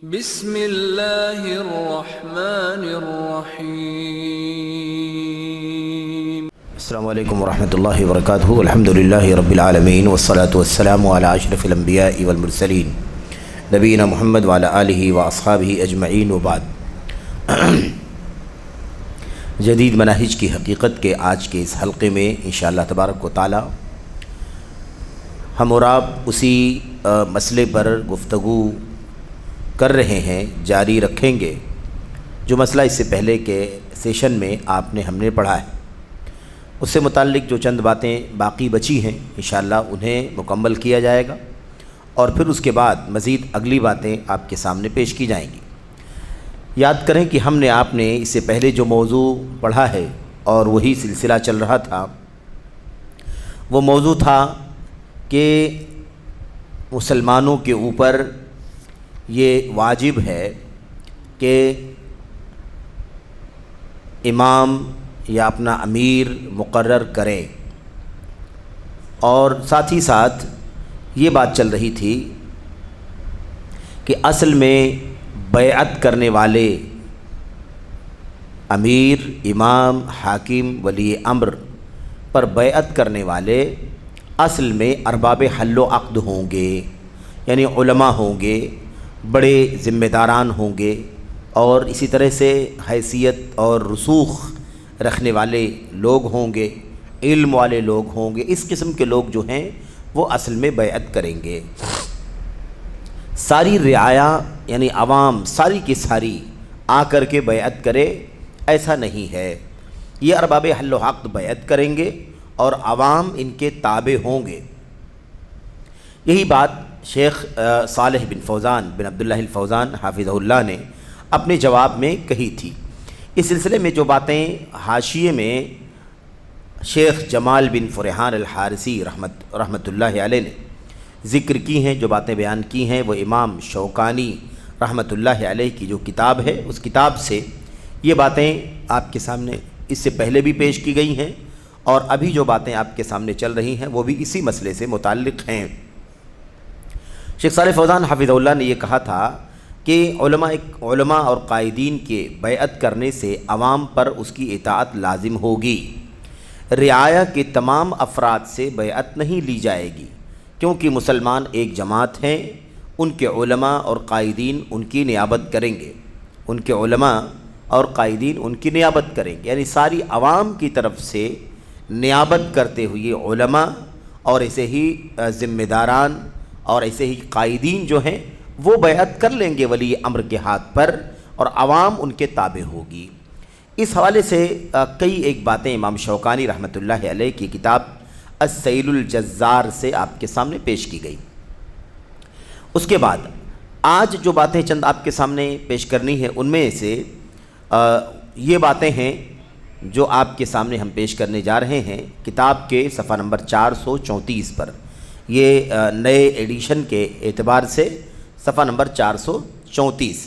بسم اللہ الرحمن الرحیم۔ السلام علیکم ورحمۃ اللہ وبرکاتہ۔ الحمدللہ رب العالمین والصلاة والسلام علی اشرف الانبیاء والمرسلین نبینا محمد وعلی آلہ واصحابہ اجمعین وبعد۔ جدید مناہج کی حقیقت کے آج کے اس حلقے میں انشاءاللہ تبارک و تعالی ہم اور آپ اسی مسئلے پر گفتگو کر رہے ہیں، جاری رکھیں گے جو مسئلہ اس سے پہلے کے سیشن میں ہم نے پڑھا ہے۔ اس سے متعلق جو چند باتیں باقی بچی ہیں انشاءاللہ انہیں مکمل کیا جائے گا، اور پھر اس کے بعد مزید اگلی باتیں آپ کے سامنے پیش کی جائیں گی۔ یاد کریں کہ ہم نے آپ نے اس سے پہلے جو موضوع پڑھا ہے اور وہی سلسلہ چل رہا تھا، وہ موضوع تھا کہ مسلمانوں کے اوپر یہ واجب ہے کہ امام یا اپنا امیر مقرر کریں، اور ساتھ ہی ساتھ یہ بات چل رہی تھی کہ اصل میں بیعت کرنے والے امیر، امام، حاکم، ولی امر پر بیعت کرنے والے اصل میں ارباب حل و عقد ہوں گے، یعنی علماء ہوں گے، بڑے ذمہ داران ہوں گے، اور اسی طرح سے حیثیت اور رسوخ رکھنے والے لوگ ہوں گے، علم والے لوگ ہوں گے۔ اس قسم کے لوگ جو ہیں وہ اصل میں بیعت کریں گے۔ ساری رعایا یعنی عوام ساری کی ساری آ کر کے بیعت کرے، ایسا نہیں ہے۔ یہ ارباب حل و عقد بیعت کریں گے اور عوام ان کے تابع ہوں گے۔ یہی بات شیخ صالح بن فوزان بن عبداللہ الفوزان حافظہ اللہ نے اپنے جواب میں کہی تھی۔ اس سلسلے میں جو باتیں حاشیے میں شیخ جمال بن فرحان الحارثی رحمۃ اللہ علیہ نے ذکر کی ہیں، جو باتیں بیان کی ہیں، وہ امام شوکانی رحمۃ اللہ علیہ کی جو کتاب ہے اس کتاب سے یہ باتیں آپ کے سامنے اس سے پہلے بھی پیش کی گئی ہیں، اور ابھی جو باتیں آپ کے سامنے چل رہی ہیں وہ بھی اسی مسئلے سے متعلق ہیں۔ شیخ صالح فوزان حافظہ اللہ نے یہ کہا تھا کہ علماء اور قائدین کے بیعت کرنے سے عوام پر اس کی اطاعت لازم ہوگی۔ رعایا کے تمام افراد سے بیعت نہیں لی جائے گی، کیونکہ مسلمان ایک جماعت ہیں، ان کے علماء اور قائدین ان کی نیابت کریں گے، ان کے علماء اور قائدین ان کی نیابت کریں گے، یعنی ساری عوام کی طرف سے نیابت کرتے ہوئے علماء اور ایسے ہی ذمہ داران اور ایسے ہی قائدین جو ہیں وہ بیعت کر لیں گے ولی امر کے ہاتھ پر، اور عوام ان کے تابع ہوگی۔ اس حوالے سے کئی ایک باتیں امام شوکانی رحمۃ اللہ علیہ کی کتاب السیل الجزار سے آپ کے سامنے پیش کی گئی۔ اس کے بعد آج جو باتیں چند آپ کے سامنے پیش کرنی ہیں ان میں سے یہ باتیں ہیں جو آپ کے سامنے ہم پیش کرنے جا رہے ہیں کتاب کے صفحہ نمبر 434 پر۔ یہ نئے ایڈیشن کے اعتبار سے صفحہ نمبر 434۔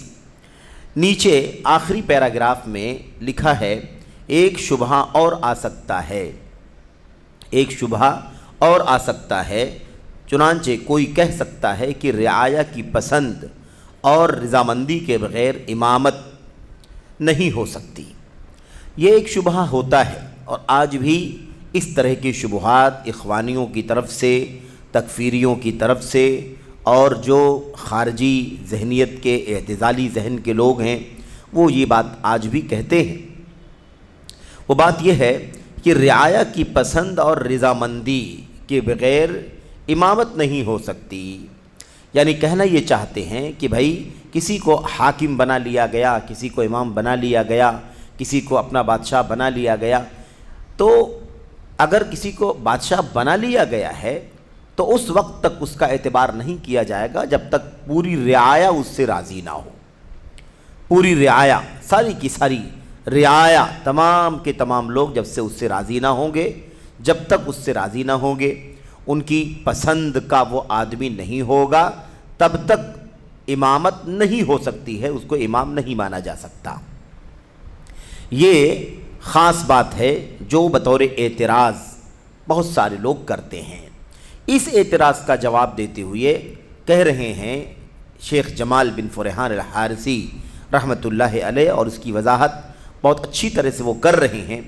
نیچے آخری پیراگراف میں لکھا ہے، ایک شبہہ اور آ سکتا ہے، ایک شبہہ اور آ سکتا ہے، چنانچہ کوئی کہہ سکتا ہے کہ رعایا کی پسند اور رضامندی کے بغیر امامت نہیں ہو سکتی۔ یہ ایک شبہہ ہوتا ہے، اور آج بھی اس طرح کے شبہات اخوانیوں کی طرف سے، تکفیریوں کی طرف سے، اور جو خارجی ذہنیت کے اعتزالی ذہن کے لوگ ہیں وہ یہ بات آج بھی کہتے ہیں۔ وہ بات یہ ہے کہ رعایا کی پسند اور رضامندی کے بغیر امامت نہیں ہو سکتی، یعنی کہنا یہ چاہتے ہیں کہ بھائی کسی کو حاکم بنا لیا گیا، کسی کو امام بنا لیا گیا، کسی کو اپنا بادشاہ بنا لیا گیا، تو اگر کسی کو بادشاہ بنا لیا گیا ہے تو اس وقت تک اس کا اعتبار نہیں کیا جائے گا جب تک پوری رعایا اس سے راضی نہ ہو۔ پوری رعایا، ساری کی ساری رعایا، تمام کے تمام لوگ جب سے اس سے راضی نہ ہوں گے، جب تک اس سے راضی نہ ہوں گے، ان کی پسند کا وہ آدمی نہیں ہوگا، تب تک امامت نہیں ہو سکتی ہے، اس کو امام نہیں مانا جا سکتا۔ یہ خاص بات ہے جو بطور اعتراض بہت سارے لوگ کرتے ہیں۔ اس اعتراض کا جواب دیتے ہوئے کہہ رہے ہیں شیخ جمال بن فرحان الحارثی رحمۃ اللہ علیہ اور اس کی وضاحت بہت اچھی طرح سے وہ کر رہے ہیں،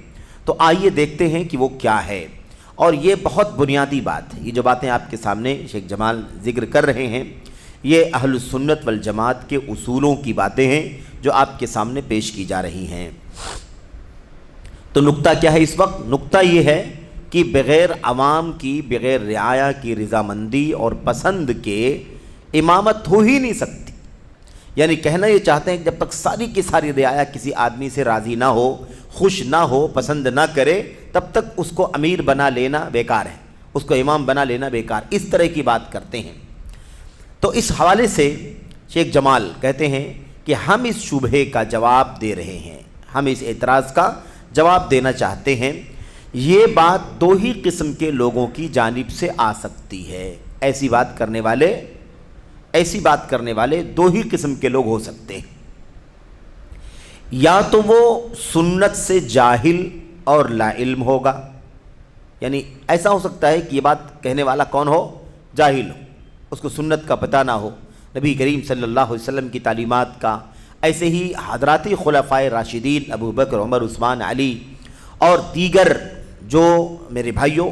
تو آئیے دیکھتے ہیں کہ وہ کیا ہے۔ اور یہ بہت بنیادی بات ہے، یہ جو باتیں آپ کے سامنے شیخ جمال ذکر کر رہے ہیں یہ اہل السنت والجماعت کے اصولوں کی باتیں ہیں جو آپ کے سامنے پیش کی جا رہی ہیں۔ تو نقطہ کیا ہے اس وقت؟ نقطہ یہ ہے کہ بغیر عوام کی، بغیر رعایا کی رضامندی اور پسند کے امامت ہو ہی نہیں سکتی۔ یعنی کہنا یہ چاہتے ہیں کہ جب تک ساری کی ساری رعایا کسی آدمی سے راضی نہ ہو، خوش نہ ہو، پسند نہ کرے، تب تک اس کو امیر بنا لینا بیکار ہے، اس کو امام بنا لینا بیکار، اس طرح کی بات کرتے ہیں۔ تو اس حوالے سے شیخ جمال کہتے ہیں کہ ہم اس شبہے کا جواب دے رہے ہیں، ہم اس اعتراض کا جواب دینا چاہتے ہیں۔ یہ بات دو ہی قسم کے لوگوں کی جانب سے آ سکتی ہے، ایسی بات کرنے والے دو ہی قسم کے لوگ ہو سکتے ہیں۔ یا تو وہ سنت سے جاہل اور لا علم ہوگا، یعنی ایسا ہو سکتا ہے کہ یہ بات کہنے والا کون ہو؟ جاہل ہو، اس کو سنت کا پتہ نہ ہو، نبی کریم صلی اللہ علیہ وسلم کی تعلیمات کا، ایسے ہی حضرات خلفائے راشدین ابو بکر، عمر، عثمان، علی اور دیگر جو میرے بھائیوں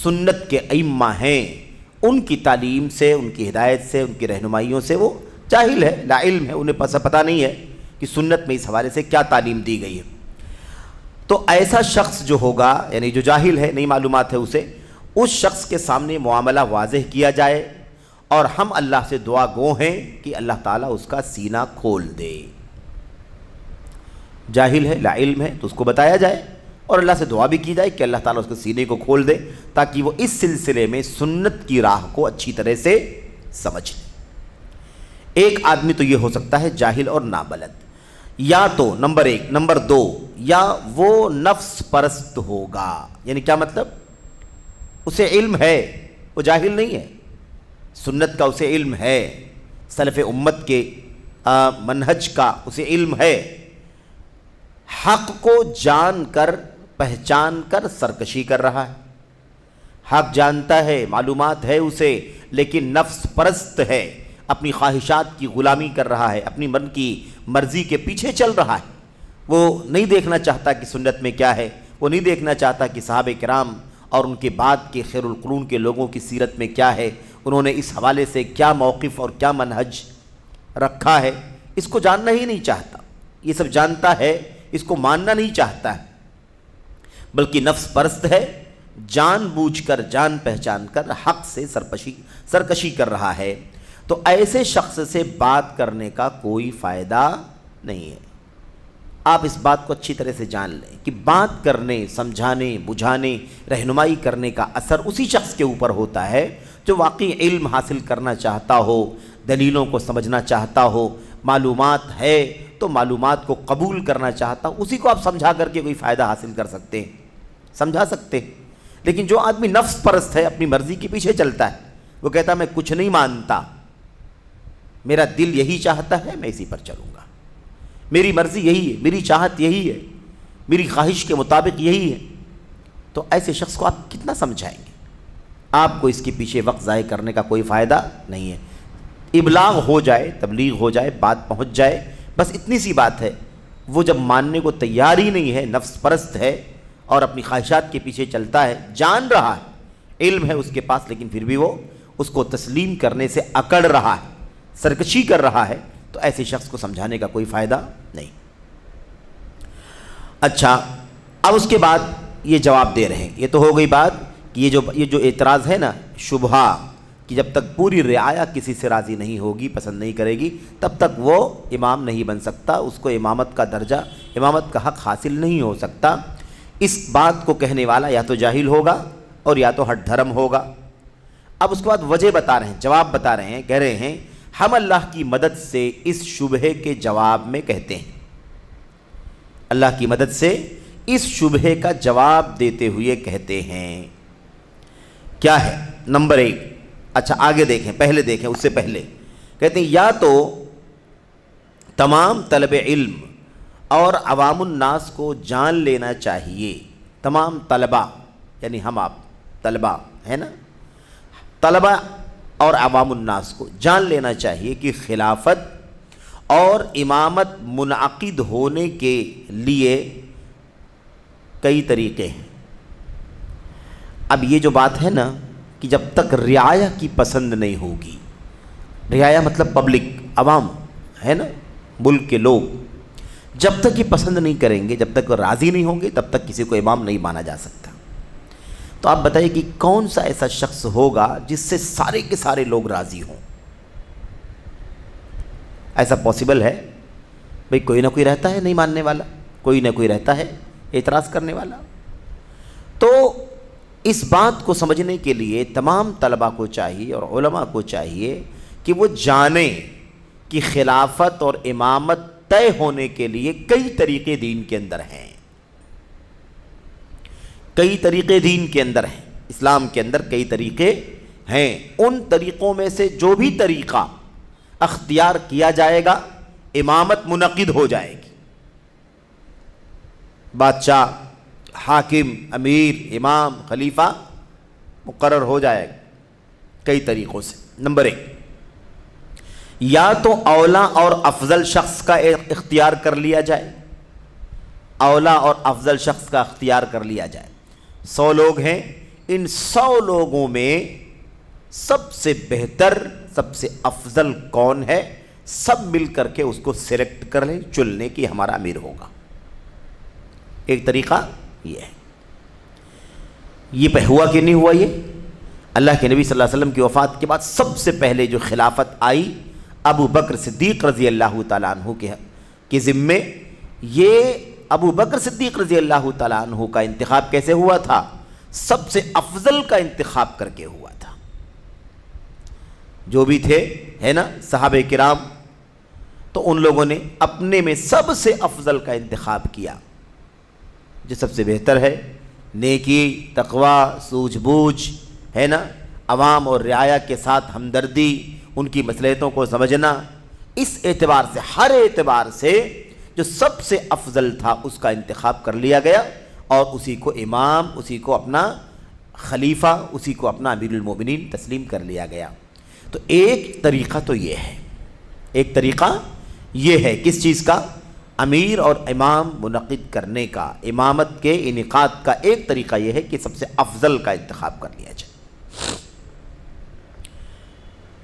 سنت کے ائمہ ہیں، ان کی تعلیم سے، ان کی ہدایت سے، ان کی رہنمائیوں سے وہ جاہل ہے، لا علم ہے، انہیں پتہ نہیں ہے کہ سنت میں اس حوالے سے کیا تعلیم دی گئی ہے۔ تو ایسا شخص جو ہوگا، یعنی جو جاہل ہے، نئی معلومات ہے اسے، اس شخص کے سامنے معاملہ واضح کیا جائے اور ہم اللہ سے دعا گو ہیں کہ اللہ تعالیٰ اس کا سینہ کھول دے۔ جاہل ہے، لا علم ہے، تو اس کو بتایا جائے اور اللہ سے دعا بھی کی جائے کہ اللہ تعالیٰ اس کے سینے کو کھول دے تاکہ وہ اس سلسلے میں سنت کی راہ کو اچھی طرح سے سمجھ لے۔ ایک آدمی تو یہ ہو سکتا ہے جاہل اور نابلد، یا تو نمبر ایک، نمبر دو، یا وہ نفس پرست ہوگا۔ یعنی کیا مطلب؟ اسے علم ہے، وہ جاہل نہیں ہے، سنت کا اسے علم ہے، سلف امت کے منہج کا اسے علم ہے، حق کو جان کر، پہچان کر سرکشی کر رہا ہے، حق جانتا ہے، معلومات ہے اسے، لیکن نفس پرست ہے، اپنی خواہشات کی غلامی کر رہا ہے، اپنی من کی مرضی کے پیچھے چل رہا ہے۔ وہ نہیں دیکھنا چاہتا کہ سنت میں کیا ہے، وہ نہیں دیکھنا چاہتا کہ صحابہ کرام اور ان کے بعد کے خیر القرون کے لوگوں کی سیرت میں کیا ہے، انہوں نے اس حوالے سے کیا موقف اور کیا منہج رکھا ہے، اس کو جاننا ہی نہیں چاہتا۔ یہ سب جانتا ہے، اس کو ماننا نہیں چاہتا ہے، بلکہ نفس پرست ہے، جان بوجھ کر، جان پہچان کر حق سے سرکشی کر رہا ہے۔ تو ایسے شخص سے بات کرنے کا کوئی فائدہ نہیں ہے۔ آپ اس بات کو اچھی طرح سے جان لیں کہ بات کرنے، سمجھانے، بجھانے، رہنمائی کرنے کا اثر اسی شخص کے اوپر ہوتا ہے جو واقعی علم حاصل کرنا چاہتا ہو، دلیلوں کو سمجھنا چاہتا ہو، معلومات ہے تو معلومات کو قبول کرنا چاہتا ہو، اسی کو آپ سمجھا کر کے کوئی فائدہ حاصل کر سکتے ہیں، سمجھا سکتے ہیں۔ لیکن جو آدمی نفس پرست ہے، اپنی مرضی کے پیچھے چلتا ہے، وہ کہتا ہے میں کچھ نہیں مانتا، میرا دل یہی چاہتا ہے، میں اسی پر چلوں گا، میری مرضی یہی ہے، میری چاہت یہی ہے، میری خواہش کے مطابق یہی ہے، تو ایسے شخص کو آپ کتنا سمجھائیں گے؟ آپ کو اس کے پیچھے وقت ضائع کرنے کا کوئی فائدہ نہیں ہے۔ ابلاغ ہو جائے، تبلیغ ہو جائے، بات پہنچ جائے، بس اتنی سی بات ہے۔ وہ جب ماننے کو تیار ہی نہیں ہے، نفس پرست ہے اور اپنی خواہشات کے پیچھے چلتا ہے، جان رہا ہے، علم ہے اس کے پاس، لیکن پھر بھی وہ اس کو تسلیم کرنے سے اکڑ رہا ہے، سرکشی کر رہا ہے، تو ایسے شخص کو سمجھانے کا کوئی فائدہ نہیں۔ اچھا، اب اس کے بعد یہ جواب دے رہے ہیں، یہ تو ہو گئی بات کہ یہ جو اعتراض ہے نا، شبہہ، کہ جب تک پوری رعایا کسی سے راضی نہیں ہوگی، پسند نہیں کرے گی، تب تک وہ امام نہیں بن سکتا، اس کو امامت کا درجہ، امامت کا حق حاصل نہیں ہو سکتا۔ اس بات کو کہنے والا یا تو جاہل ہوگا اور یا تو ہٹ دھرم ہوگا۔ اب اس کے بعد وجہ بتا رہے ہیں، جواب بتا رہے ہیں، کہہ رہے ہیں ہم اللہ کی مدد سے اس شبہے کے جواب میں کہتے ہیں، اللہ کی مدد سے اس شبہے کا جواب دیتے ہوئے کہتے ہیں، کیا ہے؟ نمبر ایک، اچھا آگے دیکھیں، پہلے دیکھیں، اس سے پہلے کہتے ہیں یا تو تمام طلب علم اور عوام الناس کو جان لینا چاہیے، تمام طلبہ، یعنی ہم آپ طلبہ ہیں نا، طلبہ اور عوام الناس کو جان لینا چاہیے کہ خلافت اور امامت منعقد ہونے کے لیے کئی طریقے ہیں۔ اب یہ جو بات ہے نا کہ جب تک رعایا کی پسند نہیں ہوگی، رعایا مطلب پبلک، عوام ہے نا، ملک کے لوگ جب تک یہ پسند نہیں کریں گے، جب تک راضی نہیں ہوں گے، تب تک کسی کو امام نہیں مانا جا سکتا۔ تو آپ بتائیے کہ کون سا ایسا شخص ہوگا جس سے سارے کے سارے لوگ راضی ہوں؟ ایسا پاسبل ہے؟ بھئی کوئی نہ کوئی رہتا ہے نہیں ماننے والا، کوئی نہ کوئی رہتا ہے اعتراض کرنے والا۔ تو اس بات کو سمجھنے کے لیے تمام طلباء کو چاہیے اور علماء کو چاہیے کہ وہ جانیں کہ خلافت اور امامت طے ہونے کے لیے کئی طریقے دین کے اندر ہیں، کئی طریقے دین کے اندر ہیں، اسلام کے اندر کئی طریقے ہیں۔ ان طریقوں میں سے جو بھی طریقہ اختیار کیا جائے گا امامت منعقد ہو جائے گی، بادشاہ، حاکم، امیر، امام، خلیفہ مقرر ہو جائے گا کئی طریقوں سے۔ نمبر 1، یا تو اولا اور افضل شخص کا اختیار کر لیا جائے، اولا اور افضل شخص کا اختیار کر لیا جائے۔ 100 لوگ ہیں، ان 100 لوگوں میں سب سے بہتر، سب سے افضل کون ہے، سب مل کر کے اس کو سلیکٹ کر لیں، چن لیں کہ ہمارا امیر ہوگا۔ ایک طریقہ یہ ہے۔ یہ ہوا کہ نہیں ہوا؟ یہ اللہ کے نبی صلی اللہ علیہ وسلم کی وفات کے بعد سب سے پہلے جو خلافت آئی ابو بکر صدیق رضی اللہ تعالیٰ عنہ کے ذمے، یہ ابو بکر صدیق رضی اللہ تعالیٰ عنہ کا انتخاب کیسے ہوا تھا؟ سب سے افضل کا انتخاب کر کے ہوا تھا۔ جو بھی تھے ہے نا صحابہ کرام، تو ان لوگوں نے اپنے میں سب سے افضل کا انتخاب کیا، جو سب سے بہتر ہے، نیکی، تقوی، سوجھ بوجھ ہے نا، عوام اور رعایا کے ساتھ ہمدردی، ان کی مصلحتوں کو سمجھنا، اس اعتبار سے، ہر اعتبار سے جو سب سے افضل تھا اس کا انتخاب کر لیا گیا، اور اسی کو امام، اسی کو اپنا خلیفہ، اسی کو اپنا امیر المومنین تسلیم کر لیا گیا۔ تو ایک طریقہ تو یہ ہے، ایک طریقہ یہ ہے، کس چیز کا؟ امیر اور امام منعقد کرنے کا، امامت کے انعقاد کا ایک طریقہ یہ ہے کہ سب سے افضل کا انتخاب کر لیا جائے۔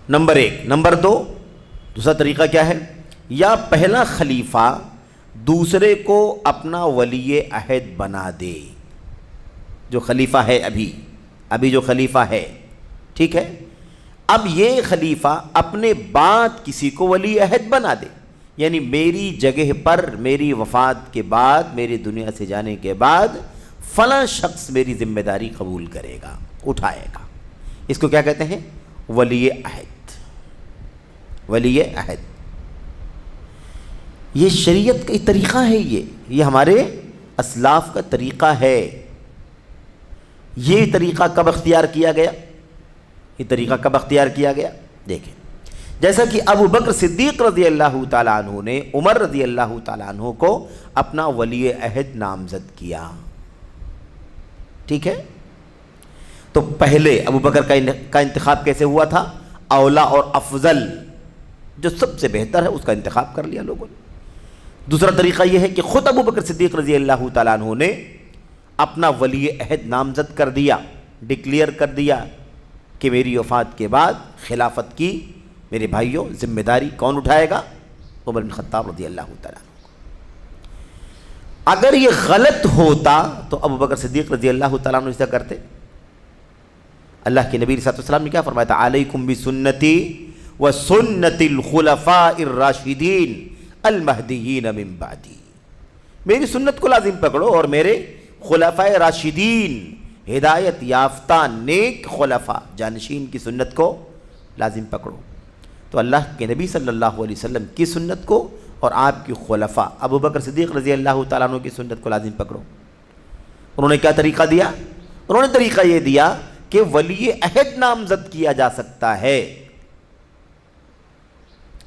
نمبر 1۔ نمبر 2، دوسرا طریقہ کیا ہے؟ یا پہلا خلیفہ دوسرے کو اپنا ولی عہد بنا دے، جو خلیفہ ہے ابھی جو خلیفہ ہے، ٹھیک ہے، اب یہ خلیفہ اپنے بعد کسی کو ولی عہد بنا دے، یعنی میری جگہ پر میری وفات کے بعد، میری دنیا سے جانے کے بعد فلاں شخص میری ذمہ داری قبول کرے گا، اٹھائے گا۔ اس کو کیا کہتے ہیں؟ ولی عہد۔ ولی عہد یہ شریعت کا طریقہ ہے، یہ ہمارے اسلاف کا طریقہ ہے۔ یہ طریقہ کب اختیار کیا گیا؟ یہ طریقہ کب اختیار کیا گیا؟ دیکھیں، جیسا کہ ابو بکر صدیق رضی اللہ تعالیٰ عنہ نے عمر رضی اللہ تعالیٰ عنہ کو اپنا ولی عہد نامزد کیا، ٹھیک ہے، تو پہلے ابو بکر کا انتخاب کیسے ہوا تھا؟ اولا اور افضل، جو سب سے بہتر ہے اس کا انتخاب کر لیا لوگوں نے۔ دوسرا طریقہ یہ ہے کہ خود ابو بکر صدیق رضی اللہ تعالیٰ عنہ نے اپنا ولی عہد نامزد کر دیا، ڈکلیئر کر دیا کہ میری وفات کے بعد خلافت کی میرے بھائیوں ذمہ داری کون اٹھائے گا؟ عمر بن خطاب رضی اللہ تعالیٰ عنہ۔ اگر یہ غلط ہوتا تو ابو بکر صدیق رضی اللہ تعالیٰ عنہ ایسا کرتے؟ اللہ کے نبی صلی اللہ علیہ وسلم نے کیا فرمایا تھا؟ علیکم بسنتی وسنت الخلفاء الراشدین المہدیین من بعدی، میری سنت کو لازم پکڑو اور میرے خلفاء راشدین، ہدایت یافتہ نیک خلفاء جانشین کی سنت کو لازم پکڑو۔ تو اللہ کے نبی صلی اللہ علیہ وسلم کی سنت کو اور آپ کی خلفاء ابو بکر صدیق رضی اللہ تعالیٰ عنہ کی سنت کو لازم پکڑو۔ انہوں نے کیا طریقہ دیا؟ انہوں نے طریقہ یہ دیا کہ ولی عہد نامزد کیا جا سکتا ہے،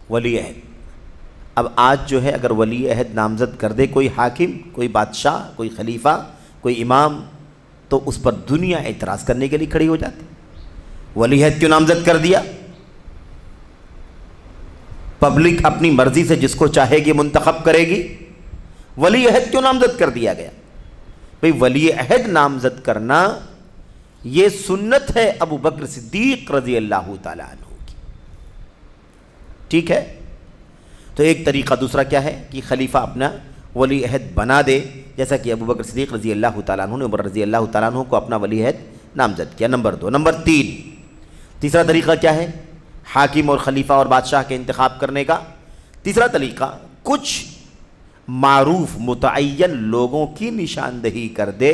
ولی عہد۔ اب آج جو ہے اگر ولی عہد نامزد کر دے کوئی حاکم، کوئی بادشاہ، کوئی خلیفہ، کوئی امام، تو اس پر دنیا اعتراض کرنے کے لیے کھڑی ہو جاتی۔ ولی عہد کیوں نامزد کر دیا؟ پبلک اپنی مرضی سے جس کو چاہے گی منتخب کرے گی. ولی عہد کیوں نامزد کر دیا گیا؟ بھئی ولی عہد نامزد کرنا یہ سنت ہے ابو بکر صدیق رضی اللہ تعالیٰ عنہ کی. ٹھیک ہے، تو ایک طریقہ دوسرا کیا ہے کہ خلیفہ اپنا ولی عہد بنا دے، جیسا کہ ابو بکر صدیق رضی اللہ تعالیٰ عنہ نے عمر رضی اللہ تعالیٰ عنہ کو اپنا ولی عہد نامزد کیا. نمبر 2. نمبر 3، تیسرا طریقہ کیا ہے حاکم اور خلیفہ اور بادشاہ کے انتخاب کرنے کا؟ تیسرا طریقہ کچھ معروف متعین لوگوں کی نشاندہی کر دے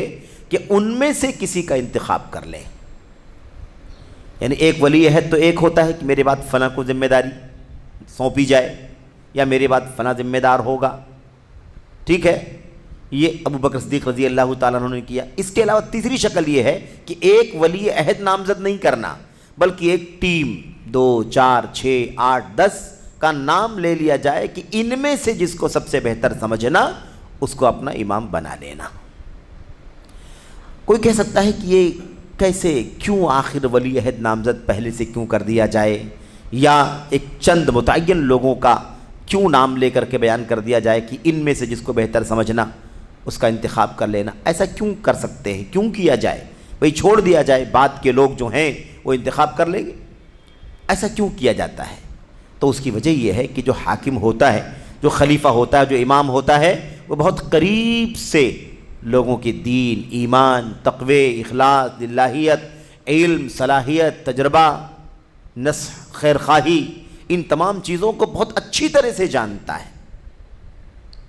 کہ ان میں سے کسی کا انتخاب کر لیں. یعنی ایک ولی عہد تو ایک ہوتا ہے کہ میرے بعد فلاں کو ذمہ داری سونپی جائے یا میرے بعد فلاں ذمہ دار ہوگا. ٹھیک ہے، یہ ابو بکر صدیق رضی اللہ تعالیٰ عنہ نے کیا. اس کے علاوہ تیسری شکل یہ ہے کہ ایک ولی عہد نامزد نہیں کرنا، بلکہ ایک ٹیم 2 4 6 8 10 کا نام لے لیا جائے کہ ان میں سے جس کو سب سے بہتر سمجھنا اس کو اپنا امام بنا لینا. کوئی کہہ سکتا ہے کہ یہ کیسے، کیوں آخر ولی عہد نامزد پہلے سے کیوں کر دیا جائے، یا ایک چند متعین لوگوں کا کیوں نام لے کر کے بیان کر دیا جائے کہ ان میں سے جس کو بہتر سمجھنا اس کا انتخاب کر لینا. ایسا کیوں کر سکتے ہیں، کیوں کیا جائے؟ بھئی چھوڑ دیا جائے، بعد کے لوگ جو ہیں وہ انتخاب کر لیں گے. ایسا کیوں کیا جاتا ہے؟ تو اس کی وجہ یہ ہے کہ جو حاکم ہوتا ہے، جو خلیفہ ہوتا ہے، جو امام ہوتا ہے، وہ بہت قریب سے لوگوں کے دین، ایمان، تقوی، اخلاص، للہیت، علم، صلاحیت، تجربہ، نصح، خیرخواہی، ان تمام چیزوں کو بہت اچھی طرح سے جانتا ہے.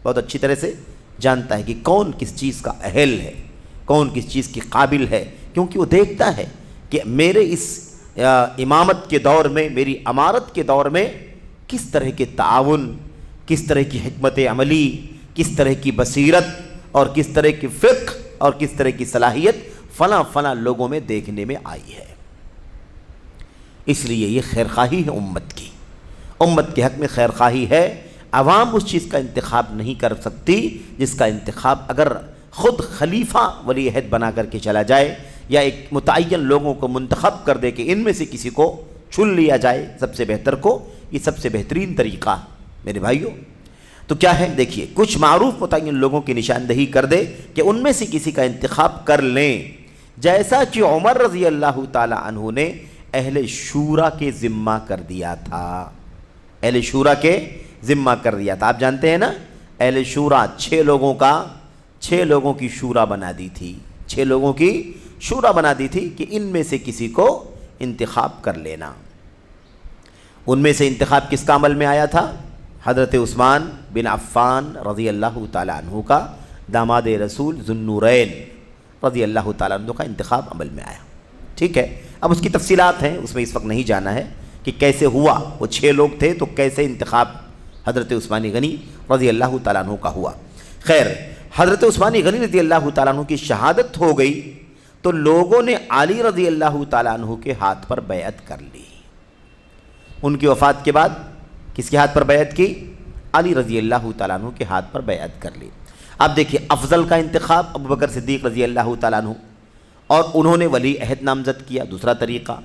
بہت اچھی طرح سے جانتا ہے کہ کون کس چیز کا اہل ہے، کون کس چیز کی قابل ہے، کیونکہ وہ دیکھتا ہے کہ میرے اس امامت کے دور میں، میری امارت کے دور میں کس طرح کے تعاون، کس طرح کی حکمت عملی، کس طرح کی بصیرت اور کس طرح کی فقہ اور کس طرح کی صلاحیت فلاں فلاں لوگوں میں دیکھنے میں آئی ہے. اس لیے یہ خیرخواہی ہے امت کی، امت کے حق میں خیرخواہی ہے. عوام اس چیز کا انتخاب نہیں کر سکتی جس کا انتخاب اگر خود خلیفہ ولی عہد بنا کر کے چلا جائے، یا ایک متعین لوگوں کو منتخب کر دے کہ ان میں سے کسی کو چن لیا جائے سب سے بہتر کو. یہ سب سے بہترین طریقہ میرے بھائیوں. تو کیا ہے، دیکھیے، کچھ معروف متعین لوگوں کی نشاندہی کر دے کہ ان میں سے کسی کا انتخاب کر لیں، جیسا کہ عمر رضی اللہ تعالی عنہ نے اہل شورا کے ذمہ کر دیا تھا. اہل شورا کے ذمہ کر دیا تھا. آپ جانتے ہیں نا، اہل شورا 6 لوگوں کی شورا بنا دی تھی. 6 لوگوں کی شورا بنا دی تھی کہ ان میں سے کسی کو انتخاب کر لینا. ان میں سے انتخاب کس کا عمل میں آیا تھا؟ حضرت عثمان بن عفان رضی اللہ تعالیٰ عنہ کا، داماد رسول ذو النورین رضی اللہ تعالیٰ عنہ کا انتخاب عمل میں آیا. ٹھیک ہے، اب اس کی تفصیلات ہیں، اس میں اس وقت نہیں جانا ہے کہ کیسے ہوا. وہ 6 لوگ تھے تو کیسے انتخاب حضرت عثمان غنی رضی اللہ تعالیٰ عنہ کا ہوا. خیر، حضرت عثمان غنی رضی اللہ تعالیٰ عنہ کی شہادت ہو گئی تو لوگوں نے علی رضی اللہ تعالیٰ عنہ کے ہاتھ پر بیعت کر لی. ان کی وفات کے بعد کس کے ہاتھ پر بیعت کی؟ علی رضی اللہ تعالیٰ عنہ کے ہاتھ پر بیعت کر لی. اب دیکھیے، افضل کا انتخاب ابو بکر صدیق رضی اللہ تعالیٰ عنہ، اور انہوں نے ولی عہد نامزد کیا. دوسرا طریقہ،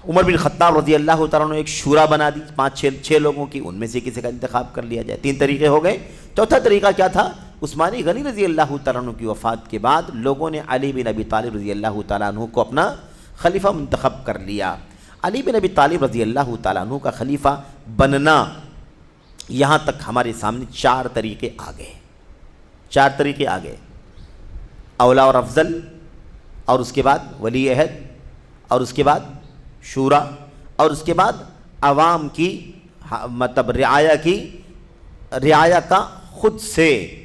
عمر بن خطاب رضی اللہ تعالیٰ عنہ ایک شورا بنا دی 5-6 لوگوں کی، ان میں سے کسی کا انتخاب کر لیا جائے. 3 طریقے ہو گئے. چوتھا طریقہ کیا تھا؟ عثمان غنی رضی اللہ تعالیٰ عنہ کی وفات کے بعد لوگوں نے علی بن ابی طالب رضی اللہ تعالیٰ عنہ کو اپنا خلیفہ منتخب کر لیا. علی بن ابی طالب رضی اللہ تعالیٰ عنہ کا خلیفہ بننا، یہاں تک ہمارے سامنے 4 طریقے آ گئے. 4 طریقے آ گئے، اولا اور افضل، اور اس کے بعد ولی عہد، اور اس کے بعد شورا، اور اس کے بعد عوام کی مطلب رعایا کا خود سے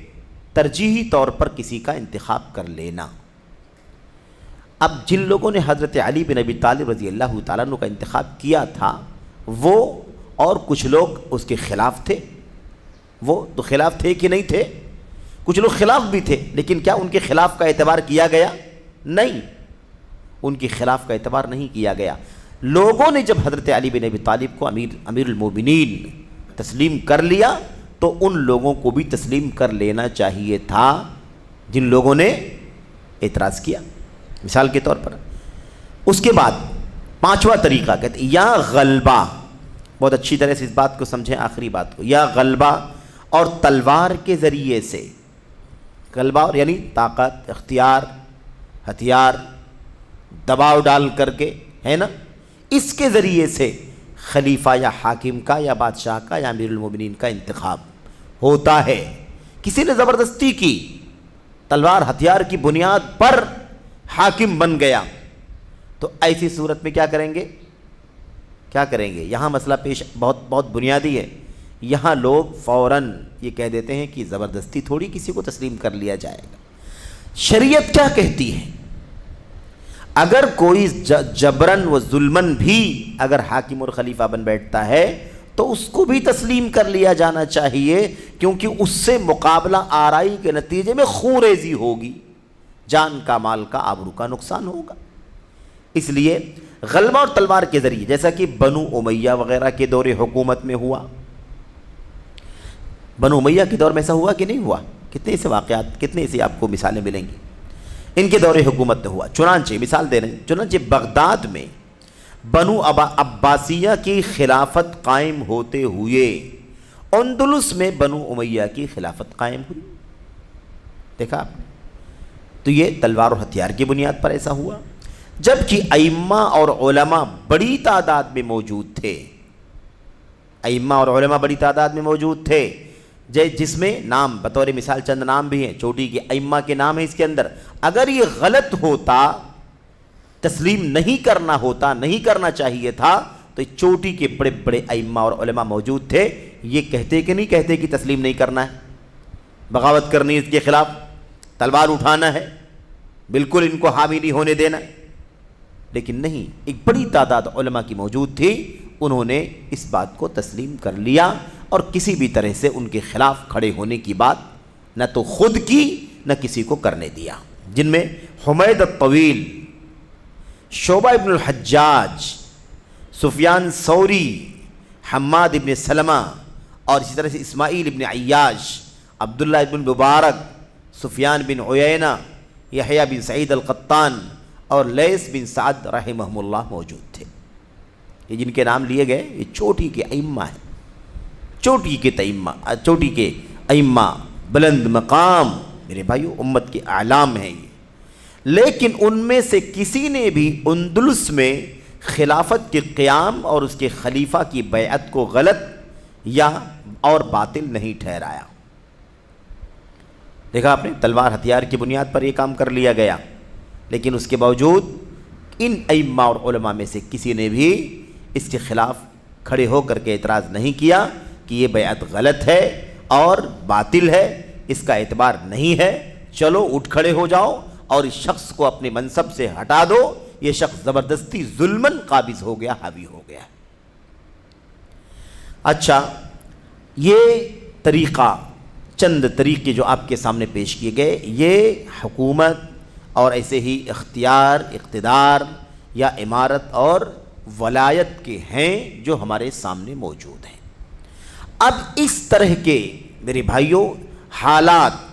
ترجیحی طور پر کسی کا انتخاب کر لینا. اب جن لوگوں نے حضرت علی بن ابی طالب رضی اللہ تعالیٰ عنہ کا انتخاب کیا تھا، وہ اور کچھ لوگ اس کے خلاف تھے. وہ تو خلاف تھے کہ نہیں تھے؟ کچھ لوگ خلاف بھی تھے، لیکن کیا ان کے خلاف کا اعتبار کیا گیا؟ نہیں، ان کے خلاف کا اعتبار نہیں کیا گیا. لوگوں نے جب حضرت علی بن ابی طالب کو امیر المومنین تسلیم کر لیا تو ان لوگوں کو بھی تسلیم کر لینا چاہیے تھا جن لوگوں نے اعتراض کیا. مثال کے طور پر اس کے بعد 5واں طریقہ کہتے ہیں یا غلبہ. بہت اچھی طرح سے اس بات کو سمجھیں، آخری بات کو، یا غلبہ اور تلوار کے ذریعے سے، غلبہ اور یعنی طاقت، اختیار، ہتھیار، دباؤ ڈال کر کے، ہے نا، اس کے ذریعے سے خلیفہ یا حاکم کا یا بادشاہ کا یا امیر المومنین کا انتخاب ہوتا ہے۔ کسی نے زبردستی کی، تلوار ہتھیار کی بنیاد پر حاکم بن گیا، تو ایسی صورت میں کیا کریں گے؟ کیا کریں گے؟ یہاں مسئلہ پیش بہت بنیادی ہے۔ یہاں لوگ فوراً یہ کہہ دیتے ہیں کہ زبردستی تھوڑی کسی کو تسلیم کر لیا جائے گا۔ شریعت کیا کہتی ہے؟ اگر کوئی جبرن و ظلمن بھی اگر حاکم اور خلیفہ بن بیٹھتا ہے تو اس کو بھی تسلیم کر لیا جانا چاہیے، کیونکہ اس سے مقابلہ آرائی کے نتیجے میں خون ریزی ہوگی، جان کا، مال کا، آبرو کا نقصان ہوگا۔ اس لیے غلبہ اور تلوار کے ذریعے، جیسا کہ بنو امیہ وغیرہ کے دور حکومت میں ہوا۔ بنو امیہ کے دور میں ایسا ہوا کہ نہیں ہوا؟ کتنے ایسے واقعات، کتنے ایسے آپ کو مثالیں ملیں گی، ان کے دور حکومت میں ہوا۔ چنانچہ مثال دے رہے ہیں، چنانچہ بغداد میں بنو عباسیہ کی خلافت قائم ہوتے ہوئے اندلس میں بنو امیہ کی خلافت قائم ہوئی۔ دیکھا آپ نے؟ تو یہ تلوار اور ہتھیار کی بنیاد پر ایسا ہوا، جبکہ ائمہ اور علماء بڑی تعداد میں موجود تھے۔ ائمہ اور علماء بڑی تعداد میں موجود تھے، جس میں نام بطور مثال چند نام بھی ہیں، چوٹی کے ائمہ کے نام ہیں اس کے اندر۔ اگر یہ غلط ہوتا، تسلیم نہیں کرنا ہوتا، نہیں کرنا چاہیے تھا، تو چوٹی کے بڑے بڑے ائمہ اور علماء موجود تھے، یہ کہتے کہ نہیں کہتے کہ تسلیم نہیں کرنا ہے، بغاوت کرنی ہے اس کے خلاف، تلوار اٹھانا ہے، بالکل ان کو حامی نہیں ہونے دینا ہے؟ لیکن نہیں، ایک بڑی تعداد علماء کی موجود تھی، انہوں نے اس بات کو تسلیم کر لیا اور کسی بھی طرح سے ان کے خلاف کھڑے ہونے کی بات نہ تو خود کی نہ کسی کو کرنے دیا، جن میں حمید الطویل، شعبہ ابن الحجاج، سفیان ثوری، حماد ابن سلمہ، اور اسی طرح سے اسماعیل ابن عیاش، عبداللہ ابن مبارک، سفیان بن عیینہ، یحییٰ بن سعید القطان اور لیث بن سعد رحمہم اللہ موجود تھے۔ یہ جن کے نام لیے گئے یہ چوٹی کے ائمہ ہیں، چوٹی کے ائمہ، بلند مقام، میرے بھائیو، امت کے اعلام ہیں یہ۔ لیکن ان میں سے کسی نے بھی اندلس میں خلافت کے قیام اور اس کے خلیفہ کی بیعت کو غلط یا اور باطل نہیں ٹھہرایا۔ دیکھا آپ نے، تلوار ہتھیار کی بنیاد پر یہ کام کر لیا گیا، لیکن اس کے باوجود ان ائمہ اور علماء میں سے کسی نے بھی اس کے خلاف کھڑے ہو کر کے اعتراض نہیں کیا کہ یہ بیعت غلط ہے اور باطل ہے، اس کا اعتبار نہیں ہے، چلو اٹھ کھڑے ہو جاؤ اور اس شخص کو اپنے منصب سے ہٹا دو، یہ شخص زبردستی ظلماً قابض ہو گیا، حاوی ہو گیا۔ اچھا، یہ طریقہ، چند طریقے جو آپ کے سامنے پیش کیے گئے، یہ حکومت اور ایسے ہی اختیار، اقتدار یا امارت اور ولایت کے ہیں جو ہمارے سامنے موجود ہیں۔ اب اس طرح کے میرے بھائیوں حالات